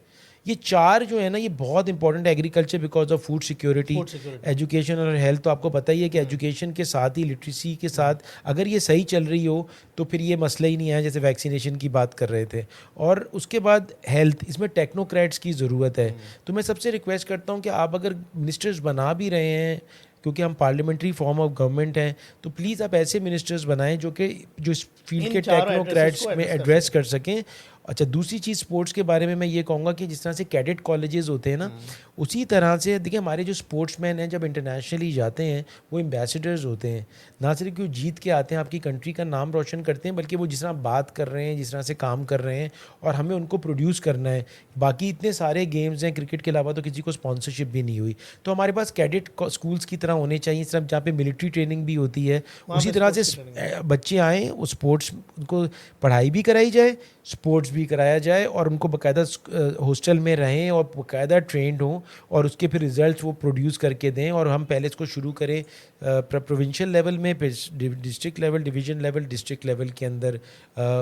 ये 4 जो है ना, ये बहुत इंपॉर्टेंट है। Agriculture because of food security, food security. Education और हेल्थ तो आपको पता ही है कि एजुकेशन के साथ ही लिटरेसी के साथ अगर ये सही चल रही हो तो फिर ये मसला ही नहीं है, जैसे वैक्सीनेशन की बात कर रहे थे। और उसके बाद हेल्थ, इसमें टेक्नोक्रेट्स की ज़रूरत है। तो मैं सबसे रिक्वेस्ट करता हूँ कि आप अगर मिनिस्टर्स बना भी रहे हैं, क्योंकि हम पार्लियामेंट्री फॉर्म ऑफ गवर्नमेंट हैं, तो प्लीज़ आप ऐसे मिनिस्टर्स बनाएं जो कि जो इस फील्ड इन के चारों टेक्नोक्रेट्स एड्रेसेस को में एड्रेस कर सकें। अच्छा, दूसरी चीज़ स्पोर्ट्स के बारे में मैं ये कहूँगा कि जिस तरह से कैडेट कॉलेजेस होते हैं ना, उसी तरह से देखिए हमारे जो स्पोर्ट्समैन हैं जब इंटरनेशनली जाते हैं वो एम्बेसडर्स होते हैं। ना सिर्फ कि वो जीत के आते हैं, आपकी कंट्री का नाम रोशन करते हैं, बल्कि वो जिस तरह बात कर रहे हैं, जिस तरह से काम कर रहे हैं, और हमें उनको प्रोड्यूस करना है। बाकी इतने सारे गेम्स हैं क्रिकेट के अलावा, तो किसी को स्पॉन्सरशिप भी नहीं हुई। तो हमारे पास कैडेट स्कूल्स की तरह होने चाहिए, सिर्फ जहाँ पे मिलिट्री ट्रेनिंग भी होती है, उसी तरह से बच्चे आएँ, वो स्पोर्ट्स, उनको पढ़ाई भी कराई जाए, स्पोर्ट्स भी कराया जाए, और उनको बाकायदा हॉस्टल में रहें और बाकायदा ट्रेंड हों, और उसके फिर रिजल्ट्स वो प्रोड्यूस करके दें। और हम पहले इसको शुरू करें प्रोविंशियल लेवल में, फिर district level, division level, district level के अंदर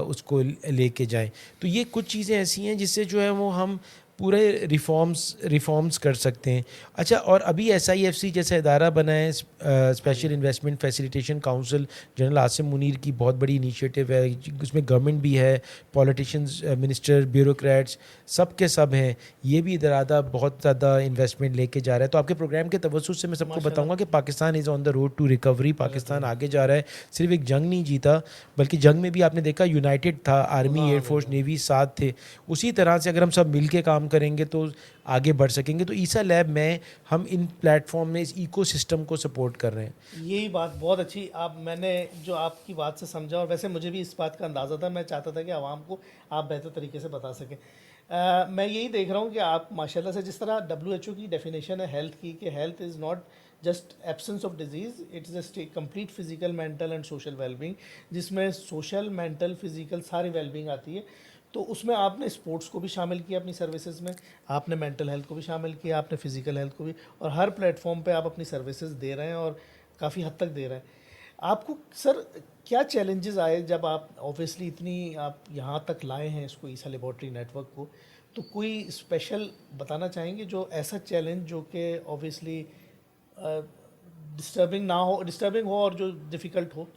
उसको लेके जाएं। तो ये कुछ चीज़ें ऐसी हैं जिससे जो है वो हम पूरे रिफॉर्म्स कर सकते हैं। अच्छा, और अभी SIFC जैसा इदारा बना है, special investment facilitation council, general Asim Munir की बहुत बड़ी इनिशिएटिव है। उसमें गवर्नमेंट भी है, पॉलिटिशियंस, मिनिस्टर, ब्यूरोक्रेट्स, सब के सब हैं। ये भी इदारा बहुत ज़्यादा इन्वेस्टमेंट लेके जा रहा है। तो आपके प्रोग्राम के तवज्जुह से मैं सबको बताऊंगा कि Pakistan is on the road to recovery. Pakistan आगे जा रहा है, सिर्फ एक जंग नहीं जीता, बल्कि जंग में भी आपने देखा यूनाइटेड था, आर्मी, एयरफोर्स, नेवी साथ थे। उसी तरह से अगर हम सब मिल के काम करेंगे तो आगे बढ़ सकेंगे। तो ईसा लैब में हम इन प्लेटफॉर्म में इस इकोसिस्टम को सपोर्ट कर रहे हैं। यही बात बहुत अच्छी आप, मैंने जो आपकी बात से समझा, और वैसे मुझे भी इस बात का अंदाज़ा था। मैं चाहता था कि आवाम को आप बेहतर तरीके से बता सकें। मैं यही देख रहा हूँ कि आप माशाल्लाह से, जिस तरह WHO की डेफिनेशन है हेल्थ की, कि health is not just absence of disease, it's just complete physical, mental and social wellbeing, जिसमें सोशल, मेंटल, फिजिकल सारी वेलबींग आती है। तो उसमें आपने स्पोर्ट्स को भी शामिल किया अपनी सर्विसेज में, आपने मेंटल हेल्थ को भी शामिल किया, आपने फिजिकल हेल्थ को भी, और हर प्लेटफॉर्म पे आप अपनी सर्विसेज दे रहे हैं, और काफ़ी हद तक दे रहे हैं। आपको सर क्या चैलेंजेस आए जब आप ऑब्वियसली इतनी आप यहाँ तक लाए हैं इसको, ईसा लेबॉर्ट्री नेटवर्क को? तो कोई स्पेशल बताना चाहेंगे जो ऐसा चैलेंज जो कि ऑब्वियसली डिस्टर्बिंग हो और जो डिफ़िकल्ट हो?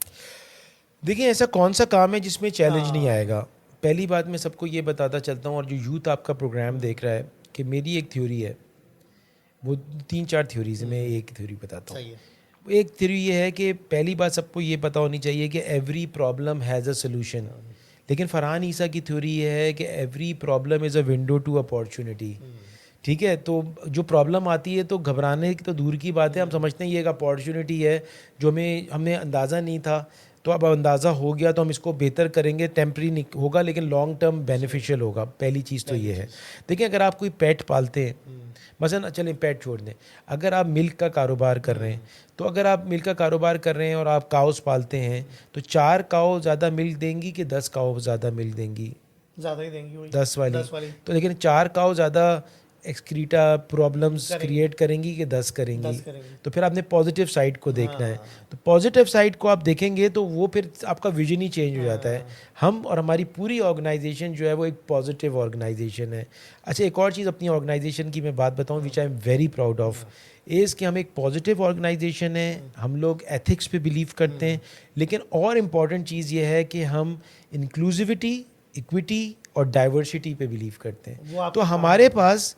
देखिए, ऐसा कौन सा काम है जिसमें चैलेंज नहीं आएगा? पहली बात मैं सबको ये बताता चलता हूँ, और जो यूथ आपका प्रोग्राम देख रहा है, कि मेरी एक थ्योरी है, वो 3-4 थ्योरीज है, मैं एक थ्योरी बताता हूँ। सही है। एक थ्योरी ये है कि पहली बात सबको ये पता होनी चाहिए कि every problem has a solution. लेकिन फरहान ईसा की थ्योरी ये है कि every problem is a window to opportunity. ठीक है, तो जो प्रॉब्लम आती है तो घबराने की तो दूर की बात है, हम समझते हैं ये एक अपॉर्चुनिटी है जो हमें अंदाज़ा नहीं था, तो अब अंदाज़ा हो गया तो हम इसको बेहतर करेंगे। टेम्प्रेरी नहीं होगा लेकिन लॉन्ग टर्म बेनिफिशियल होगा। पहली चीज़ तो ये है। देखिए, अगर आप कोई पेट पालते हैं, मसलन चलें पेट छोड़ दें, अगर आप मिल्क का कारोबार कर रहे हैं, तो अगर आप मिल्क का कारोबार कर रहे हैं और आप काउस पालते हैं, तो 4 काउ ज़्यादा मिल्क देंगी कि 10 काउ ज़्यादा मिल्क देंगी? ज़्यादा ही देंगी वही, 10 वाली। 10 वाली। तो लेकिन 4 काउ ज़्यादा एक्सक्रीटा प्रॉब्लम्स क्रिएट करेंगी कि 10 करेंगी? 10 करेंगी। तो फिर आपने पॉजिटिव साइड को देखना है। तो पॉजिटिव साइड को आप देखेंगे तो वो फिर आपका विजन ही चेंज हो जाता है। हम और हमारी पूरी ऑर्गेनाइजेशन जो है वो एक पॉजिटिव ऑर्गेनाइजेशन है। अच्छा, एक और चीज़ अपनी ऑर्गेनाइजेशन की मैं बात बताऊं, which I am very proud of, is कि हम एक पॉजिटिव ऑर्गेनाइजेशन है। हम लोग एथिक्स पे बिलीव करते हैं, लेकिन और इम्पॉर्टेंट चीज़ ये है कि हम इंक्लूसिविटी, इक्विटी और डाइवर्सिटी पे बिलीव करते हैं। तो हमारे पास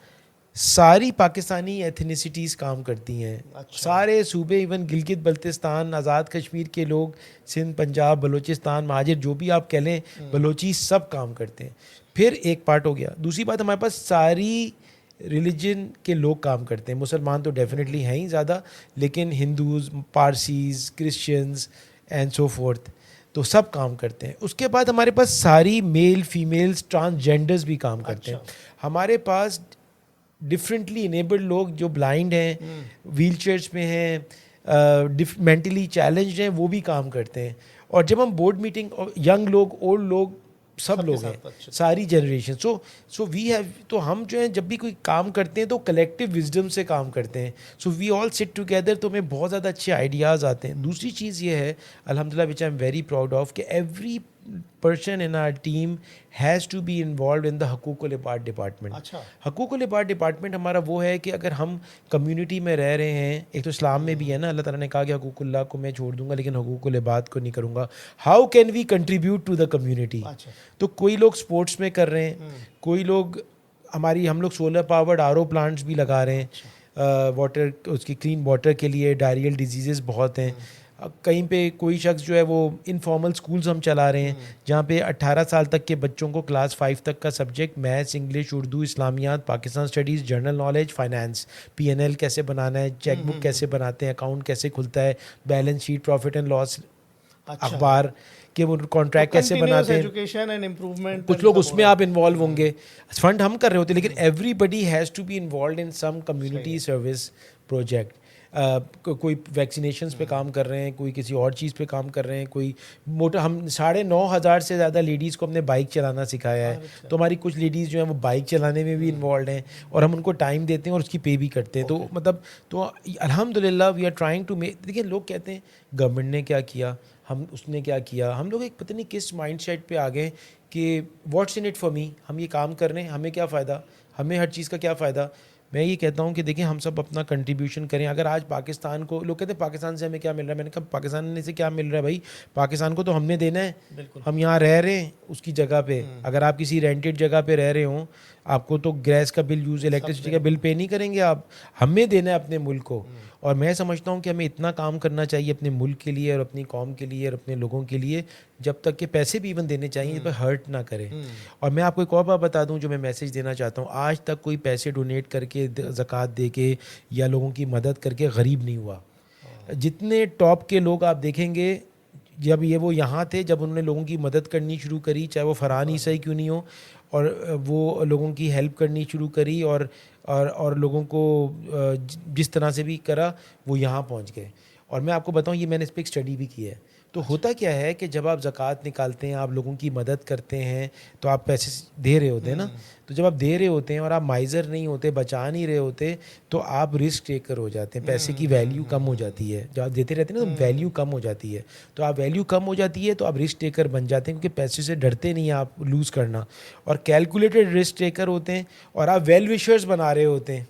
सारी पाकिस्तानी एथनिसिटीज़ काम करती हैं। अच्छा। सारे सूबे, इवन गिलगित बल्तिस्तान, आज़ाद कश्मीर के लोग, सिंध, पंजाब, बलूचिस्तान, महाजिर, जो भी आप कह लें, बलोची, सब काम करते हैं। फिर एक पार्ट हो गया। दूसरी बात, हमारे पास सारी रिलीजन के लोग काम करते हैं। मुसलमान तो डेफिनेटली हैं ही ज़्यादा, लेकिन Hindus, Parsis, Christians and so forth. तो सब काम करते हैं। उसके बाद हमारे पास सारी मेल फीमेल्स ट्रांसजेंडर्स भी काम करते हैं। हमारे पास डिफरेंटली इनेबल्ड लोग जो ब्लाइंड हैं, व्हील चेयर्स में हैं, मेंटली चैलेंज्ड हैं, वो भी काम करते हैं। और जब हम बोर्ड मीटिंग, यंग लोग, ओल्ड लोग, सब लोग हैं, सारी जनरेशन। सो वी हैव, तो हम जो है जब भी कोई काम करते हैं तो कलेक्टिव विजडम से काम करते हैं। So we all sit together, तो हमें बहुत ज़्यादा अच्छे आइडियाज़ आते हैं। दूसरी चीज़ ये है अल्हम्दुलिल्लाह, which I am very proud of, कि every person in our team has to be involved in the हकूक़ुल इबाद डिपार्टमेंट। अच्छा। हकूक़ुल इबाद डिपार्टमेंट हमारा वो है कि अगर हम कम्युनिटी में रह रहे हैं, एक तो इस्लाम में भी है ना, अल्लाह ताला ने कहा कि हकूक़ुल्लाह को मैं छोड़ दूंगा लेकिन हकूक़ुल इबाद को नहीं करूँगा। How can we contribute to the community? तो कोई लोग स्पोर्ट्स में कर रहे हैं, कोई लोग हम लोग सोलर पावर्ड आरओ प्लांट्स भी लगा रहे हैं, वाटर, उसकी क्लीन वाटर के लिए। डायरियल डिजीज़ बहुत हैं। कहीं पे कोई शख्स जो है वो इनफॉर्मल स्कूल्स हम चला रहे हैं, जहाँ पे 18 साल तक के बच्चों को क्लास 5 तक का subject maths, English, Urdu, Islamiyat, Pakistan studies, general knowledge, finance, PNL कैसे बनाना है, चेक बुक कैसे बनाते हैं, अकाउंट कैसे खुलता है, balance sheet, profit and loss, अखबार के वो कॉन्ट्रैक्ट कैसे बनाते हैं, एजुकेशन एंड इम्प्रूवमेंट। कुछ लोग उसमें आप इन्वॉल्व होंगे, फंड हम कर रहे होते हैं, लेकिन everybody has to be involve in some community service project. कोई वैक्सीनेशंस पे काम कर रहे हैं, कोई किसी और चीज़ पे काम कर रहे हैं, कोई मोटर। हम 9,500 से ज़्यादा लेडीज़ को हमने बाइक चलाना सिखाया है। तो हमारी कुछ लेडीज़ जो हैं वो बाइक चलाने में भी इन्वॉल्व हैं, और हम उनको टाइम देते हैं और उसकी पे भी करते हैं। तो मतलब, तो अल्हम्दुलिल्लाह we are trying to make. देखिए, लोग कहते हैं गवर्नमेंट ने क्या किया, उसने क्या किया। हम लोग एक पता नहीं किस माइंड सेट पर आ गए कि what's in it for me, हम ये काम कर रहे हैं, हमें क्या फ़ायदा, हमें हर चीज़ का क्या फ़ायदा। मैं ये कहता हूँ कि देखिए, हम सब अपना कंट्रीब्यूशन करें। अगर आज पाकिस्तान को, लोग कहते हैं पाकिस्तान से हमें क्या मिल रहा है, मैंने कहा पाकिस्तान से क्या मिल रहा है भाई, पाकिस्तान को तो हमने देना है। हम यहाँ रह रहे हैं उसकी जगह पे। अगर आप किसी रेंटेड जगह पे रह रहे हो, आपको तो गैस का बिल, यूज़ इलेक्ट्रिसिटी का बिल पे नहीं करेंगे आप, हमें देना है अपने मुल्क को। और मैं समझता हूँ कि हमें इतना काम करना चाहिए अपने मुल्क के लिए और अपनी कौम के लिए और अपने लोगों के लिए, जब तक कि पैसे भी इवन देने चाहिए पर हर्ट ना करें। और मैं आपको एक और बात बता दूं जो मैं मैसेज देना चाहता हूँ, आज तक कोई पैसे डोनेट करके, ज़कात दे के या लोगों की मदद करके गरीब नहीं हुआ। जितने टॉप के लोग आप देखेंगे, जब वो यहाँ थे, जब उन्होंने लोगों की मदद करनी शुरू करी, चाहे वो फ़रहान ईसाई क्यों नहीं हो, और वो लोगों की हेल्प करनी शुरू करी और लोगों को जिस तरह से भी करा, वो यहाँ पहुँच गए। और मैं आपको बताऊँ, ये मैंने इस पर एक स्टडी भी की है। तो होता क्या है कि जब आप ज़कात निकालते हैं, आप लोगों की मदद करते हैं, तो आप पैसे दे रहे होते हैं ना। तो जब आप दे रहे होते हैं और आप माइज़र नहीं होते, बचा नहीं रहे होते, तो आप रिस्क टेकर हो जाते हैं। पैसे की वैल्यू कम हो जाती है। जब आप देते रहते हैं ना, तो वैल्यू कम हो जाती है। तो आप वैल्यू कम हो जाती है तो आप रिस्क टेकर बन जाते हैं, क्योंकि पैसे से डरते नहीं हैं आप लूज़ करना, और कैलकुलेटेड रिस्क टेकर होते हैं, और आप वेल विशर्स बना रहे होते हैं।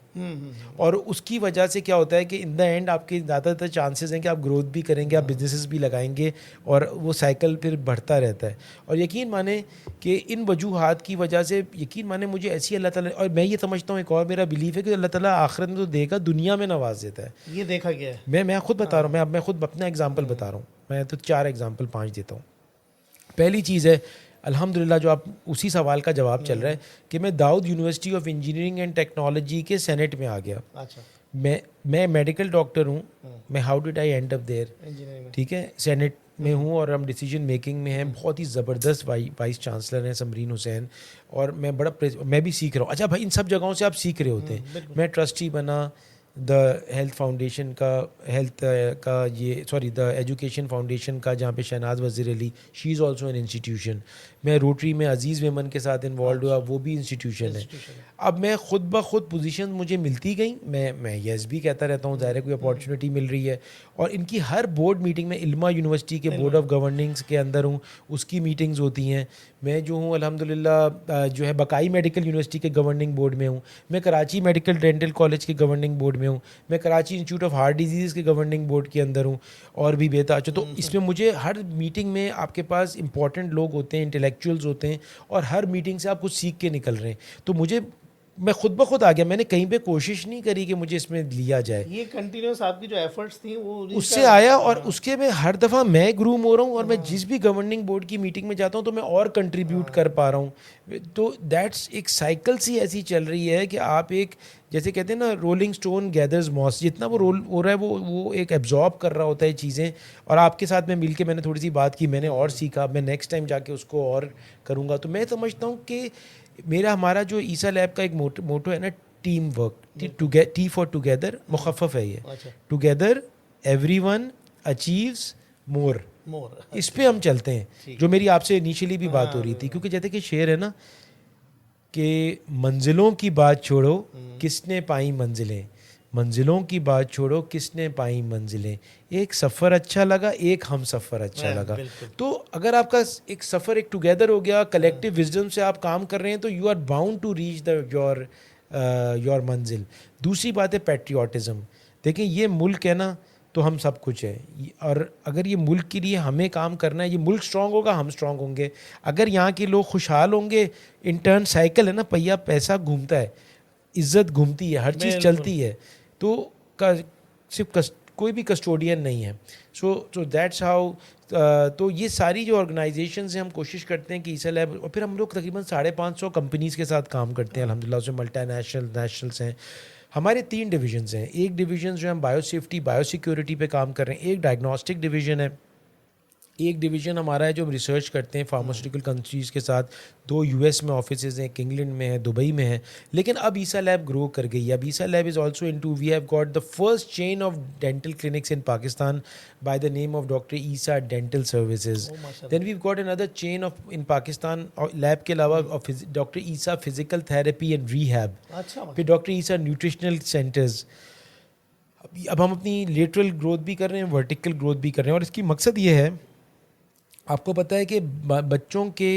और उसकी वजह से क्या होता है कि इन द एंड आपके ज़्यादातर चांसेस हैं कि आप ग्रोथ भी करेंगे, आप बिजनेसेस भी लगाएंगे, और वो साइकिल फिर बढ़ता रहता है। और यकीन माने कि इन वजूहात की वजह से, यकीन माने मुझे ऐसी अल्लाह ताला, और मैं ये समझता हूँ, एक और मेरा बिलीफ है कि अल्लाह ताला आखिरत में तो देगा, दुनिया में नवाज देता है। ये देखा गया है। मैं खुद बता रहा हूँ, मैं खुद अपना एग्जाम्पल बता रहा हूँ। मैं तो 4 एग्जाम्पल 5 देता हूँ। पहली चीज़ है, अल्हम्दुलिल्लाह, जो आप उसी सवाल का जवाब चल रहा है कि मैं Dawood university of engineering and technology के सेनेट में आ गया। अच्छा। मैं मेडिकल डॉक्टर हूँ। मैं how did I end up there, ठीक है, सेनेट में हूँ, और हम डिसीजन मेकिंग में हैं। बहुत ही ज़बरदस्त वाइस चांसलर हैं समरीन हुसैन, और मैं भी सीख रहा हूँ। अच्छा भाई, इन सब जगहों से आप सीख रहे होते हैं। मैं ट्रस्टी बना द हेल्थ फाउंडेशन का, द एजुकेशन फाउंडेशन का, जहाँ पे शहनाज वज़ीर Ali, she is also an institution. मैं रोटरी में अजीज़ वेमन के साथ इन्वॉल्व हुआ, वो भी इंस्टीट्यूशन है। अब मैं खुद ब खुद पोजीशन मुझे मिलती गई, मैं यस भी कहता रहता हूँ, ज़ाहिर है कोई अपॉर्चुनिटी मिल रही है। और इनकी हर बोर्ड मीटिंग में, इल्मा यूनिवर्सिटी के बोर्ड ऑफ गवर्निंग्स के अंदर हूँ, उसकी मीटिंग्स होती हैं। मैं जो हूँ अल्हम्दुलिल्लाह जो है बकाई मेडिकल यूनिवर्सिटी के गवर्निंग बोर्ड में हूँ। मैं कराची मेडिकल डेंटल कॉलेज के गवर्निंग बोर्ड में हूँ। मैं Karachi institute of heart disease के गवर्निंग बोर्ड के अंदर हूँ, और भी बेहतर। तो इसमें मुझे हर मीटिंग में आपके पास इंपॉर्टेंट लोग होते हैं, इंटेलेक्चुअल्स होते हैं, और हर मीटिंग से आप कुछ सीख के निकल रहे हैं। तो मुझे मैं खुद ब खुद आ गया, मैंने कहीं पे कोशिश नहीं करी कि मुझे इसमें लिया जाए, ये कंटिन्यूस आपकी जो एफर्ट्स थी वो उन्हीं उससे का- आया। और उसके में हर दफ़ा मैं ग्रूम हो रहा हूँ, और मैं जिस भी गवर्निंग बोर्ड की मीटिंग में जाता हूँ तो मैं और कंट्रीब्यूट कर पा रहा हूँ। तो दैट्स एक साइकिल सी ऐसी चल रही है कि आप एक, जैसे कहते हैं ना, रोलिंग स्टोन गैदर्स मॉस, जितना वो रोल हो रहा है वो एक एब्जॉर्ब कर रहा होता है चीज़ें। और आपके साथ में मिलके मैंने थोड़ी सी बात की, मैंने और सीखा, मैं नेक्स्ट टाइम जाके उसको और करूँगा। तो मैं समझता हूँ कि हमारा जो ईसा लैब का एक मोटो है ना, team work, T for together, मुखफ़फ़ है ये, अच्छा together everyone achieves more, more इस पे हम चलते हैं। ठीक। जो मेरी आपसे इनिशियली भी बात हो रही थी, क्योंकि जैसे कि शेर है ना कि मंजिलों की बात छोड़ो किसने पाई मंजिलें, मंजिलों की बात छोड़ो किसने पाई मंजिलें, एक सफ़र अच्छा लगा, एक हम सफ़र अच्छा लगा। बिल्कुल तो अगर आपका एक सफ़र एक टुगेदर हो गया, कलेक्टिव विजडम से आप काम कर रहे हैं, तो you are bound to reach the your मंजिल। दूसरी बात है पैट्रियाटिज़म। देखें, ये मुल्क है ना, तो हम सब कुछ है, और अगर ये मुल्क के लिए हमें काम करना है, ये मुल्क स्ट्रांग होगा, हम स्ट्रांग होंगे। अगर यहाँ के लोग खुशहाल होंगे, इंटर्न साइकिल है ना, पहिया पैसा घूमता है, इज्जत घूमती है, हर चीज़ बिल्कुल। चलती है। तो सिर्फ कोई भी कस्टोडियन नहीं है। So that's how. तो ये सारी जो ऑर्गेनाइजेशंस हैं, हम कोशिश करते हैं कि ईसा लैब, और फिर हम लोग तकरीबन 550 कंपनीज़ के साथ काम करते हैं अल्हम्दुलिल्लाह। उसमें मल्टीनेशनल नेशनल्स हैं। हमारे 3 डिवीजन्स हैं। एक डिवीजन जो हम बायो सेफ्टी बायो सिक्योरिटी पे काम कर रहे हैं, एक डायग्नोस्टिक डिवीजन है, एक डिवीजन हमारा है जो हम रिसर्च करते हैं फार्मास्यूटिकल कंट्रीज़ के साथ। 2 यूएस में ऑफिसेज हैं, एक इंग्लैंड में है, दुबई में है। लेकिन अब ईसा लैब ग्रो कर गई है। अब Isa lab is also into, we have got the first chain of dental clinics in Pakistan by the name of doctor Isa dental services. Then we got another chain of in Pakistan lab के अलावा doctor Isa physical therapy and rehab, अच्छा फिर doctor ईसा nutritional centres. अब हम अपनी lateral growth भी कर रहे हैं, वर्टिकल ग्रोथ भी कर रहे हैं। और इसकी मकसद ये है, आपको पता है कि बच्चों के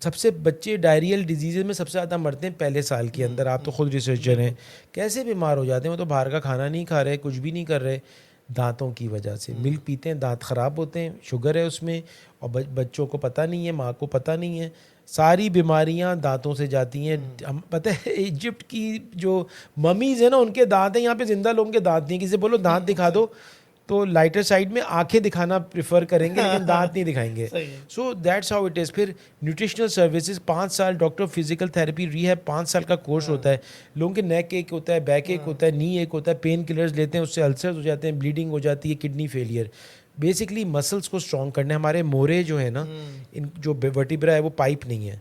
सबसे बच्चे डायरियल डिजीज़ में सबसे ज़्यादा मरते हैं पहले साल के अंदर। आप तो खुद रिसर्चर हैं, कैसे बीमार हो जाते हैं? वो तो बाहर का खाना नहीं खा रहे, कुछ भी नहीं कर रहे, दांतों की वजह से। मिल्क पीते हैं, दांत ख़राब होते हैं, शुगर है उसमें, और बच्चों को पता नहीं है, माँ को पता नहीं है, सारी बीमारियां दांतों से जाती हैं। हम पता है इजिप्ट की जो ममीज़ हैं ना, उनके दांत हैं, यहाँ पे जिंदा लोगों के दांत नहीं। किसी से बोलो दांत दिखा दो, तो लाइटर साइड में आंखें दिखाना प्रेफर करेंगे, लेकिन दांत नहीं दिखाएंगे। सही है। So that's how it is. फिर न्यूट्रिशनल सर्विसेज 5 साल, डॉक्टर फिजिकल थेरेपी रीहैब 5 साल का कोर्स होता है। लोगों के नेक एक होता है, बैक एक होता है, नी एक होता है, पेन किलर्स लेते हैं, उससे अल्सर्स हो जाते हैं, ब्लीडिंग हो जाती है, किडनी फेलियर। बेसिकली मसल्स को स्ट्रॉन्ग करने, हमारे मोरे जो है ना, इन जो वर्टिब्रा है वो पाइप नहीं है,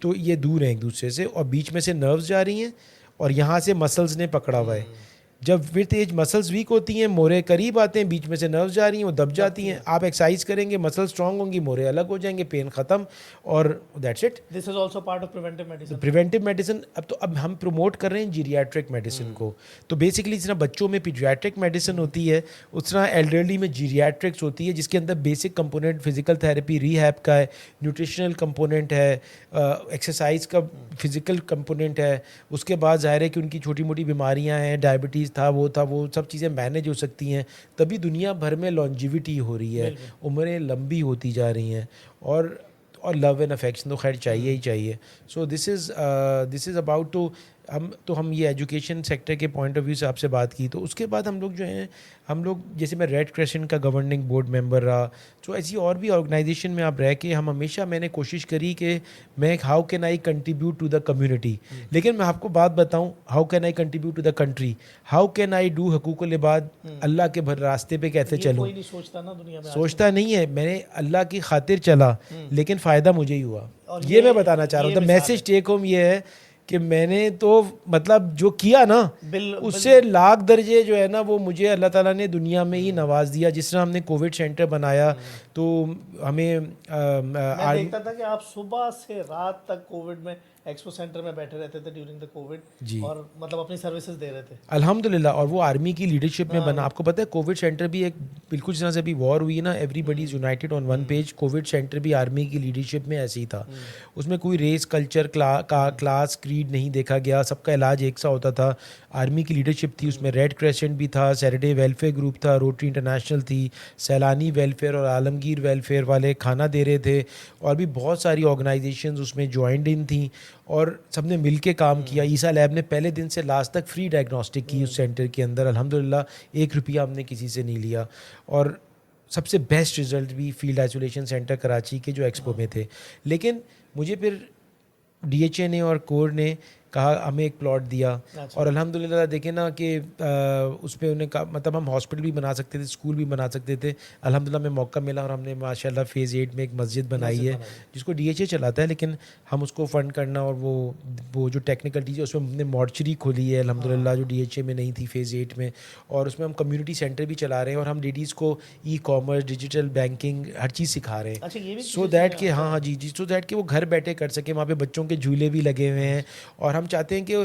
तो ये दूर हैं एक दूसरे से, और बीच में से नर्व्स जा रही हैं, और यहाँ से मसल्स ने पकड़ा हुआ है। जब विथ एज मसल्स वीक होती हैं, मोरे करीब आते हैं, बीच में से नर्व्स जा रही हैं, वो दब जाती हैं। आप एक्सरसाइज करेंगे, मसल स्ट्रांग होंगी, मोरे अलग हो जाएंगे, पेन खत्म, और that's it. This is also part of preventive medicine. Preventive medicine अब हम प्रमोट कर रहे हैं जीरियाट्रिक मेडिसिन को। तो बेसिकली जिस तरह बच्चों में पीडियाट्रिक मेडिसिन होती है, उस तरह एल्डरली में जीरियाट्रिक्स होती है, जिसके अंदर basic component physical therapy rehab का है, न्यूट्रिशनल कंपोनेंट है, एक्सरसाइज का फिजिकल कंपोनेंट है। उसके बाद ज़ाहिर है कि उनकी छोटी मोटी बीमारियां हैं, डायबिटीज़ था, वो सब चीज़ें मैनेज हो सकती हैं। तभी दुनिया भर में लॉन्जिविटी हो रही है, उम्रें लंबी होती जा रही हैं, और लव एंड अफेक्शन तो खैर चाहिए ही चाहिए। So this is about to हम ये एजुकेशन सेक्टर के पॉइंट ऑफ व्यू से आपसे बात की। तो उसके बाद हम लोग जो हैं, हम लोग जैसे मैं रेड क्रेसेंट का गवर्निंग बोर्ड मेंबर रहा, तो ऐसी और भी ऑर्गेनाइजेशन में आप रह के हम हमेशा मैंने कोशिश करी कि मैं how can I contribute to the community. लेकिन मैं आपको बात बताऊं, how can I contribute to the country, how can I do हकूक़ुल इबाद, अल्लाह के भर रास्ते पे कैसे चलूँ। कोई नहीं सोचता ना दुनिया में, सोचता नहीं है, मैंने अल्लाह की खातिर चला, लेकिन फ़ायदा मुझे ही हुआ। और ये मैं बताना चाह रहा हूँ। द मिसाल मैसेज टेक होम ये है कि मैंने तो मतलब जो किया ना, बिल- उससे लाख दर्जे जो है ना, वो मुझे अल्लाह ताला ने दुनिया में ही नवाज दिया। जिस तरह हमने कोविड सेंटर बनाया, तो हमें मैं देखता था कि आप सुबह से रात तक कोविड में एक्सपो सेंटर में बैठे रहते थे ड्यूरिंग द कोविड, जी और मतलब अपनी सर्विसेज दे रहे थे। अल्हम्दुलिल्लाह। और वो आर्मी की लीडरशिप में बना। आपको पता है कोविड सेंटर भी एक बिल्कुल जिस तरह से अभी वॉर हुई ना, everybody is United on one page, Covid centre भी आर्मी की लीडरशिप में ऐसे ही था। उसमें कोई रेस कल्चर क्लास क्रीड नहीं देखा गया, सबका इलाज एक सा होता था। आर्मी की लीडरशिप थी, उसमें रेड क्रेसेंट भी था, सैटरडे वेलफेयर ग्रुप था, रोटरी इंटरनेशनल थी, सैलानी वेलफेयर और आलमगीर वेलफेयर वाले खाना दे रहे थे, और भी बहुत सारी ऑर्गेनाइजेशंस उसमें ज्वाइंड इन थी। और सबने मिल के काम किया। ईसा लैब ने पहले दिन से लास्ट तक फ्री डायग्नोस्टिक की उस सेंटर के अंदर, अल्हम्दुलिल्लाह 1 रुपया हमने किसी से नहीं लिया। और सबसे बेस्ट रिजल्ट भी फील्ड आइसोलेशन सेंटर कराची के जो एक्सपो में थे। लेकिन मुझे फिर डीएचए ने और कोर ने कहा, हमें एक प्लॉट दिया अच्छा। और अल्हम्दुलिल्लाह देखें ना कि उस पर उन्हें कहा, मतलब हम हॉस्पिटल भी बना सकते थे, स्कूल भी बना सकते थे। अल्हम्दुलिल्लाह में मौका मिला और हमने माशाल्लाह फ़ेज़ 8 में एक मस्जिद बनाई है जिसको डीएचए चलाता है, लेकिन हम उसको फ़ंड करना और वो जो टेक्निकल चीज़ है उसमें हमने मॉर्चरी खोली है अल्हम्दुलिल्लाह, जो डीएचए में नहीं थी फ़ेज़ 8 में। और उसमें हम कम्युनिटी सेंटर भी चला रहे हैं और हम लेडीज़ को ई कॉमर्स, डिजिटल बैंकिंग, हर चीज़ सिखा रहे हैं। अच्छा, ये भी सो दैट कि हाँ हाँ जी, सो दैट कि वो घर बैठे कर सके। वहाँ पे बच्चों के झूले भी लगे हुए हैं और हम चाहते हैं कि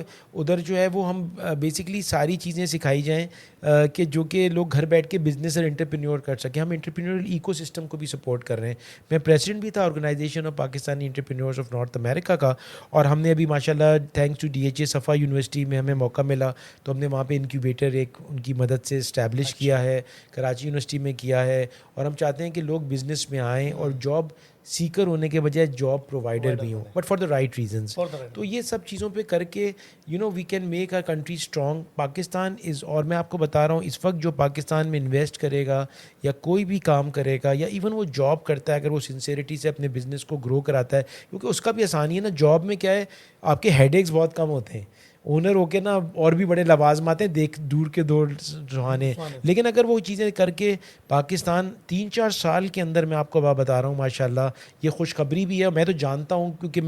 उधर जो है वो हम बेसिकली सारी चीज़ें सिखाई जाएं कि जो कि लोग घर बैठ के बिजनेस और एंटरप्रेन्योर कर सकें। हम एंटरप्रेन्योरल इकोसिस्टम को भी सपोर्ट कर रहे हैं। मैं प्रेसिडेंट भी था organisation of Pakistani entrepreneurs of North America का, और हमने अभी माशाल्लाह thanks to DHA Safa university में हमें मौका मिला तो हमने वहाँ पे इंक्यूबेटर एक उनकी मदद से इस्टेब्लिश किया है, कराची यूनिवर्सिटी में किया है। और हम चाहते हैं कि लोग बिज़नेस में आएँ और जॉब सीकर होने के बजाय जॉब प्रोवाइडर भी हों, but for the right reasons. तो ये सब चीज़ों पे करके we can make our country strong. Pakistan is, और मैं आपको बता रहा हूँ इस वक्त जो पाकिस्तान में इन्वेस्ट करेगा या कोई भी काम करेगा या इवन वो जॉब करता है, अगर वो सिंसेरिटी से अपने बिजनेस को ग्रो कराता है, क्योंकि उसका भी आसानी है ना। जॉब में क्या है, आपके हेडेक्स बहुत कम होते हैं, ओनर होके ना और भी बड़े लवाजम आते हैं, देख दूर के दौर सुहाने। लेकिन अगर वो चीज़ें करके पाकिस्तान 3-4 साल के अंदर, मैं आपको बात बता रहा हूँ माशाल्लाह, ये खुशखबरी भी है। मैं तो जानता हूँ क्योंकि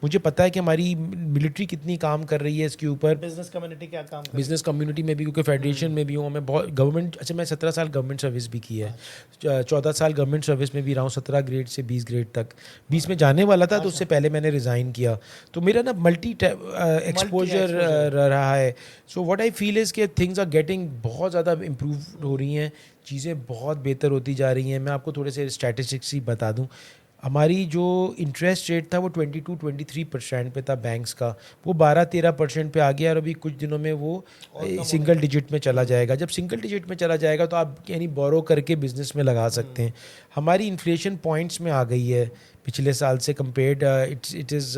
मुझे पता है कि हमारी मिलिट्री कितनी काम कर रही है इसके ऊपर, बिजनेस कम्युनिटी क्या काम कर बिजनेस कम्युनिटी में भी, क्योंकि फेडरेशन में भी हूँ मैं बहुत। गवर्नमेंट, अच्छा मैं 17 साल गवर्नमेंट सर्विस भी की है, 14 साल गवर्नमेंट सर्विस में भी रहा हूँ, 17 ग्रेड से 20 ग्रेड तक। 20 में जाने वाला था तो उससे पहले मैंने रिज़ाइन किया, तो मेरा ना मल्टी एक्सपोजर रहा है। So what I feel is कि थिंग्स आर गेटिंग बहुत ज़्यादा इम्प्रूव हो रही हैं, चीज़ें बहुत बेहतर होती जा रही हैं। मैं आपको थोड़े से स्टैटिस्टिक्स ही बता दूं। हमारी जो इंटरेस्ट रेट था वो 22-23% पे था बैंक्स का, वो 12-13% पे आ गया और अभी कुछ दिनों में वो सिंगल डिजिट में चला जाएगा। जब सिंगल डिजिट में चला जाएगा तो आप यानी बोरो करके बिजनेस में लगा सकते हैं। हमारी इन्फ्लेशन पॉइंट्स में आ गई है पिछले साल से compared. It is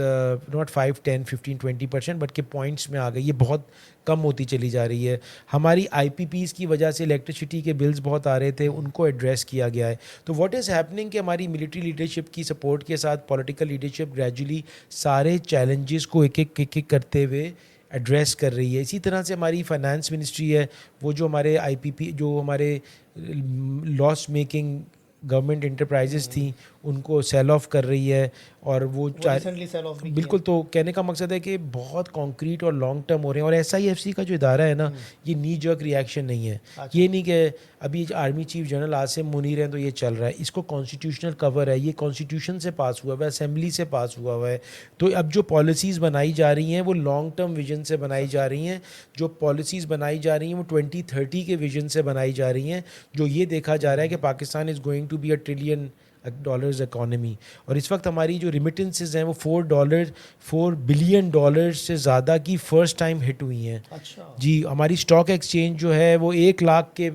not 5-10-15-20%, but के पॉइंट्स में आ गई है, बहुत कम होती चली जा रही है। हमारी आईपीपीज़ की वजह से इलेक्ट्रिसिटी के बिल्स बहुत आ रहे थे, उनको एड्रेस किया गया है। तो व्हाट इज़ हैपनिंग कि हमारी मिलिट्री लीडरशिप की सपोर्ट के साथ पॉलिटिकल लीडरशिप ग्रेजुअली सारे चैलेंजेस को एक एक करते हुए एड्रेस कर रही है। इसी तरह से हमारी फाइनेंस मिनिस्ट्री है, वो जो हमारे आईपीपी, जो हमारे लॉस मेकिंग गवर्नमेंट इंटरप्राइजेस थी, उनको सेल ऑफ कर रही है। और वो रिसेंटली सेल ऑफ भी बिल्कुल, तो कहने का मकसद है कि बहुत कॉन्क्रीट और लॉन्ग टर्म हो रहे हैं। और एसआईएफसी का जो इदारा है ना, ये नी जर्क रिएक्शन नहीं है। ये नहीं कि अभी army chief general Asim Munir हैं तो ये चल रहा है, इसको कॉन्स्टिट्यूशनल कवर है, ये कॉन्स्टिट्यूशन से पास हुआ हुआ है, असेंबली से पास हुआ हुआ है। तो अब जो पॉलिसीज़ बनाई जा रही हैं वो लॉन्ग टर्म विजन से बनाई जा रही हैं। जो पॉलिसीज़ बनाई जा रही हैं वो 2030 के विजन से बनाई जा रही हैं, जो ये देखा जा रहा है कि Pakistan is going to be $1 trillion economy. और इस वक्त हमारी जो रिमिटेंसेज हैं वो $4 बिलियन से ज़्यादा की फ़र्स्ट टाइम हिट हुई हैं। अच्छा जी, हमारी स्टॉक एक्सचेंज जो है वो 1 लाख के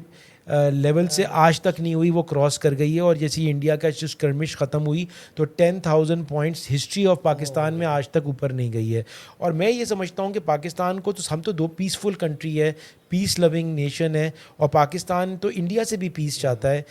लेवल से आज तक नहीं हुई, वो क्रॉस कर गई है। और जैसे ही इंडिया का जो स्कर्मिश ख़त्म हुई तो 10,000 पॉइंट्स हिस्ट्री ऑफ पाकिस्तान में आज तक ऊपर नहीं गई है। और मैं ये समझता हूँ कि पाकिस्तान को तो, हम तो 2 पीसफुल कंट्री है, पीस लविंग नेशन है, और पाकिस्तान तो इंडिया से भी पीस चाहता है।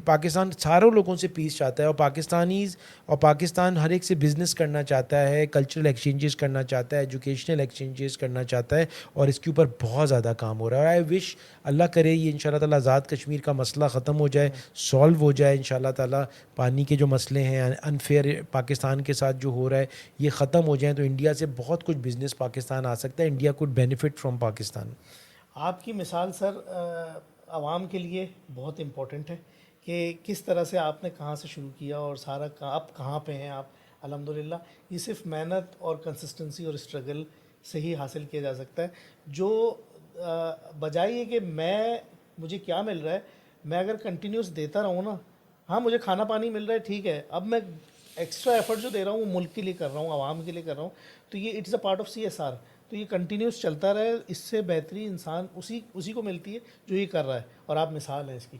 पाकिस्तान सारों लोगों से पीस चाहता है, और पाकिस्तान हर एक से बिज़नेस करना चाहता है, कल्चरल एक्सचेंजेस करना चाहता है, एजुकेशनल एक्सचेंजेस करना चाहता है, और इसके ऊपर बहुत ज़्यादा काम हो रहा है। आई विश, अल्लाह करे ये इंशाल्लाह ताला आज़ाद कश्मीर का मसला ख़त्म हो जाए, सॉल्व हो जाए इंशाल्लाह ताला। पानी के जो मसले हैं अनफेयर पाकिस्तान के साथ जो हो रहा है, ये ख़त्म हो जाए तो इंडिया से बहुत कुछ बिज़नेस पाकिस्तान आ सकता है। India could benefit from Pakistan. आपकी मिसाल सर आवाम के लिए बहुत इम्पोर्टेंट है कि किस तरह से आपने कहाँ से शुरू किया और सारा आप कहाँ पे हैं। आप अल्हम्दुलिल्लाह, ये सिर्फ मेहनत और कंसिस्टेंसी और स्ट्रगल से ही हासिल किया जा सकता है। जो बजाय ये कि मुझे क्या मिल रहा है, मैं अगर कंटिन्यूस देता रहूँ ना, हाँ मुझे खाना पानी मिल रहा है ठीक है, अब मैं एक्स्ट्रा एफर्ट जो दे रहा हूँ वो मुल्क के लिए कर रहा हूँ, आवाम के लिए कर रहा हूँ, तो ये it's a part of CSR। तो ये कंटिन्यूस चलता रहे, इससे बेहतरी इंसान उसी को मिलती है जो ये कर रहा है, और आप मिसाल हैं इसकी।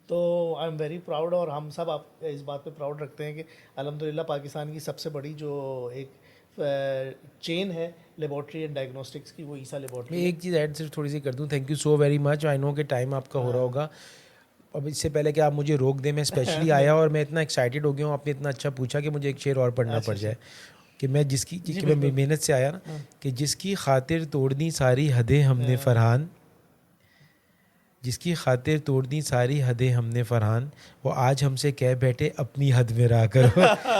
तो आई एम वेरी प्राउड, और हम सब आप इस बात पे प्राउड रखते हैं कि अल्हम्दुलिल्लाह पाकिस्तान की सबसे बड़ी जो एक चेन है लेबॉर्ट्री एंड डायग्नोस्टिक्स की, वो ईसा मैं लेबॉर्ट्री। एक चीज़ ऐड सिर्फ थोड़ी सी कर दूं, thank you so very much. I know कि टाइम आपका हो रहा होगा। अब इससे पहले कि आप मुझे रोक दें, मैं स्पेशली आया और मैं इतना एक्साइटेड हो गया हूँ, आपने इतना अच्छा पूछा कि मुझे एक शेर और पढ़ना अच्छा पड़ अच्छा। जाए कि मैं जी कि मैं बिल्कुल। मेहनत से आया ना, हाँ। कि जिसकी खातिर तोड़नी सारी हदें हमने फरहान, जिसकी खातिर तोड़नी सारी हदें हमने फरहान, वो आज हमसे कह बैठे अपनी हद में रहा करो।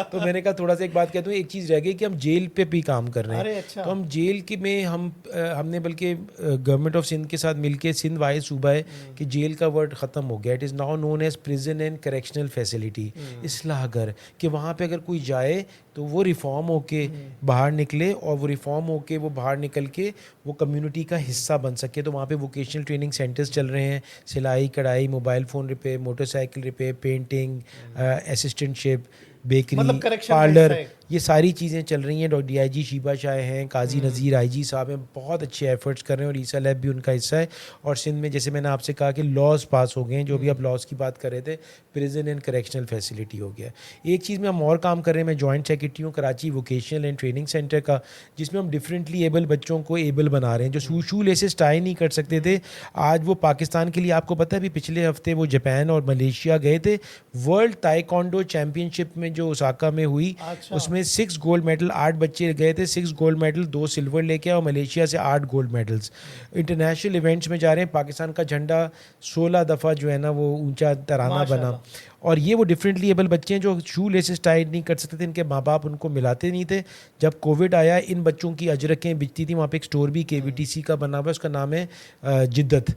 तो मैंने कहा थोड़ा सा एक बात कहता हूँ, एक चीज़ रह गई कि हम जेल पे भी काम कर रहे हैं। अरे अच्छा। तो हम जेल के में हमने बल्कि गवर्नमेंट ऑफ सिंध के साथ मिलके, सिंध वाइज सूबा है कि जेल का वर्ड ख़त्म हो गया, it is now known as prison and correctional facility, इसलाह घर, कि वहाँ पे अगर कोई जाए तो वो रिफॉर्म होके बाहर निकले, और वो रिफॉर्म होके वो बाहर निकल के वो कम्युनिटी का हिस्सा बन सके। तो वहाँ पे वोकेशनल ट्रेनिंग सेंटर्स चल रहे हैं, सिलाई कढ़ाई, mobile phone repair, motorcycle repair, painting, assistantship, bakery, मतलब करेक्शन का हिस्सा पार्लर, है। ये सारी चीज़ें चल रही हैं। डॉक्टर DIG शीबा शाह हैं, काजी नज़ीर IG साहब हैं, बहुत अच्छे एफर्ट्स कर रहे हैं, और ईसा लैब भी उनका हिस्सा है। और सिंध में जैसे मैंने आपसे कहा कि लॉज पास हो गए हैं, जो भी आप लॉज की बात कर रहे थे, प्रिजन एंड करेक्शनल फैसिलिटी हो गया। एक चीज़ में हम और काम कर रहे हैं, मैं जॉइंट सेक्रेटरी हूँ Karachi vocational and training centre का, जिसमें हम डिफरेंटली एबल बच्चों को एबल बना रहे हैं, जो शू लेसेस टाई नहीं कर सकते थे, आज वो पाकिस्तान के लिए, आपको पता है अभी पिछले हफ्ते वो जापान और मलेशिया गए थे, वर्ल्ड ताइक्वांडो चैम्पियनशिप में जो ओसाका में हुई, अच्छा। उसमें 6 गोल्ड मेडल, 8 बच्चे गए थे, 6 गोल्ड मेडल, 2 सिल्वर लेके आए, और मलेशिया से 8 गोल्ड मेडल्स। इंटरनेशनल इवेंट्स में जा रहे हैं, पाकिस्तान का झंडा 16 दफ़ा जो है ना वो ऊंचा तराना बना। माशाल्लाह। और ये वो डिफरेंटली एबल बच्चे हैं जो शू लेसेस टाइट नहीं कर सकते थे, इनके माँ बाप उनको मिलाते नहीं थे। जब कोविड आया, इन बच्चों की अजरकें बिकती थी, वहाँ पे एक स्टोर भी KVTC का बना हुआ है, उसका नाम है जिद्दत,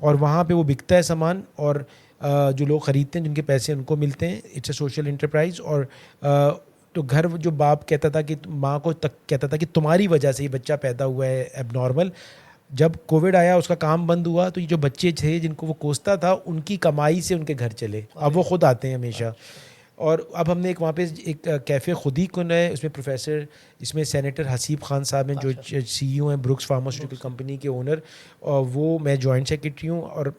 और वहाँ पे वो बिकता है सामान, और जो लोग ख़रीदते हैं, जिनके पैसे उनको मिलते हैं, इट्स अ सोशल इंटरप्राइज। और तो घर जो बाप कहता था कि माँ को तक कहता था कि तुम्हारी वजह से ये बच्चा पैदा हुआ है एबनॉर्मल, जब कोविड आया उसका काम बंद हुआ, तो ये जो बच्चे थे जिनको वो कोसता था, उनकी कमाई से उनके घर चले, अब वो खुद आते हैं हमेशा। और अब हमने एक वहाँ पे एक कैफ़े खुद ही खुला है, उसमें प्रोफेसर, इसमें सेनेटर हसीब खान साहब हैं, जो अच्छा। CEO हैं ब्रुक्स फार्मास्यूटिकल कंपनी के ओनर, और वो, मैं जॉइंट सेक्रेटरी हूँ, और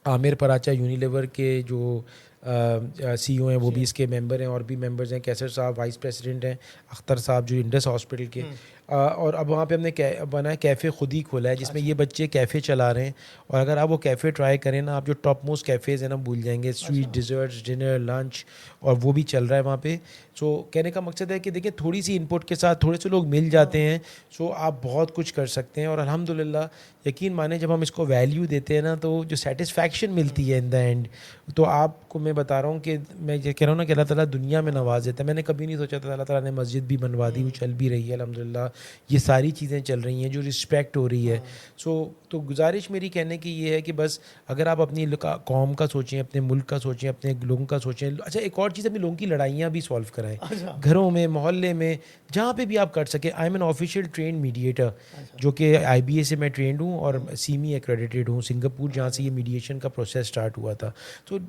आमिर पराचा यूनिलीवर के जो CEO हैं वो भी इसके मेंबर हैं, और भी मेंबर्स हैं, कैसर साहब वाइस प्रेसिडेंट हैं, अख्तर साहब जो इंडस हॉस्पिटल के। और अब वहाँ पे हमने बनाया कैफ़े खुद ही खोला है, जिसमें ये बच्चे कैफ़े चला रहे हैं। और अगर आप वो कैफ़े ट्राई करें ना, आप जो टॉप मोस्ट कैफ़ेज़ हैं ना भूल जाएंगे, स्वीट डिज़र्ट्स, डिनर, लंच, और वो भी चल रहा है वहाँ पे। सो कहने का मकसद है कि देखिए, थोड़ी सी इनपुट के साथ थोड़े से लोग मिल जाते हैं, सो आप बहुत कुछ कर सकते हैं। और अल्हम्दुलिल्लाह, यकीन माने, जब हम इसको वैल्यू देते हैं ना, तो जो सेटिस्फैक्शन मिलती है इन द एंड, तो आपको मैं बता रहा हूँ कि मैं ये कह रहा हूँ ना कि अल्लाह ताला दुनिया में नवाज देता है। मैंने कभी नहीं सोचा था, अल्लाह ताला ने मस्जिद भी बनवा दी, वो चल भी रही है अल्हम्दुलिल्लाह, ये सारी चीज़ें चल रही हैं, जो रिस्पेक्ट हो रही है। सो तो गुजारिश मेरी कहने की ये है कि बस अगर आप अपनी कौम का सोचें, अपने मुल्क का सोचें, अपने लोगों का सोचें। अच्छा, एक और चीज़, अपने लोगों की लड़ाइयाँ भी सॉल्व कराएं, अच्छा। घरों में, मोहल्ले में, जहाँ पे भी आप कर सकें। I am an official train mediator, अच्छा। जो कि IBA से मैं ट्रेंड हूँ, और CME एक्रेडिटेड हूँ, सिंगापुर, जहाँ से ये मीडिएशन का प्रोसेस स्टार्ट हुआ था। तो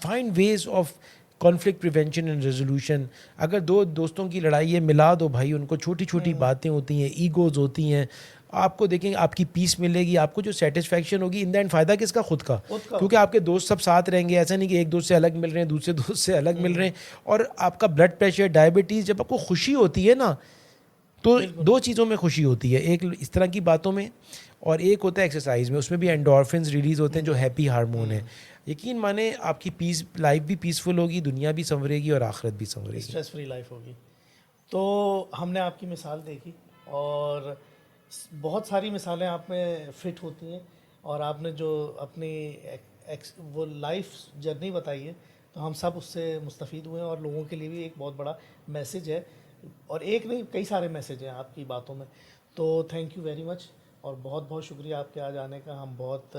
find ways of conflict prevention and resolution. अगर दो दोस्तों की लड़ाई है, मिला दो भाई उनको, छोटी छोटी बातें होती हैं, ईगोज़ होती हैं, आपको देखेंगे आपकी पीस मिलेगी, आपको जो सेटिस्फैक्शन होगी, इन द एंड फ़ायदा किसका? खुद का। खुद का क्योंकि होगा। आपके दोस्त सब साथ रहेंगे, ऐसा नहीं कि एक दोस्त से अलग मिल रहे हैं, दूसरे दोस्त से अलग मिल रहे हैं। और आपका ब्लड प्रेशर, डायबिटीज़, जब आपको खुशी होती है ना, तो बिल्कुल। 2 चीज़ों में खुशी होती है, एक इस तरह की बातों में, और एक होता है एक्सरसाइज में, उसमें भी एंडोर्फिन्स रिलीज़ होते हैं, जो हैप्पी हार्मोन है। यकीन माने, आपकी पीस लाइफ भी पीसफुल होगी, दुनिया भी संवरेगी, और आखिरत भी संवरेगी। स्ट्रेस फ्री लाइफ होगी। तो हमने आपकी मिसाल देखी, और बहुत सारी मिसालें आप में फिट होती हैं, और आपने जो अपनी वो लाइफ जर्नी बताई है, तो हम सब उससे मुस्तफ़ीद हुए हैं, और लोगों के लिए भी एक बहुत बड़ा मैसेज है, और एक नहीं, कई सारे मैसेज हैं आपकी बातों में। तो थैंक यू वेरी मच, और बहुत बहुत शुक्रिया आपके आज आने का। हम बहुत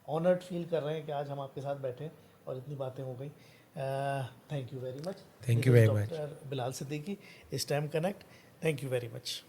ऑनर्ड फील कर रहे हैं कि आज हम आपके साथ बैठे और इतनी बातें हो गई। Thank you very much. Thank this you is very much. Doctor Bilal Siddiqui, stem connect. Thank you very much.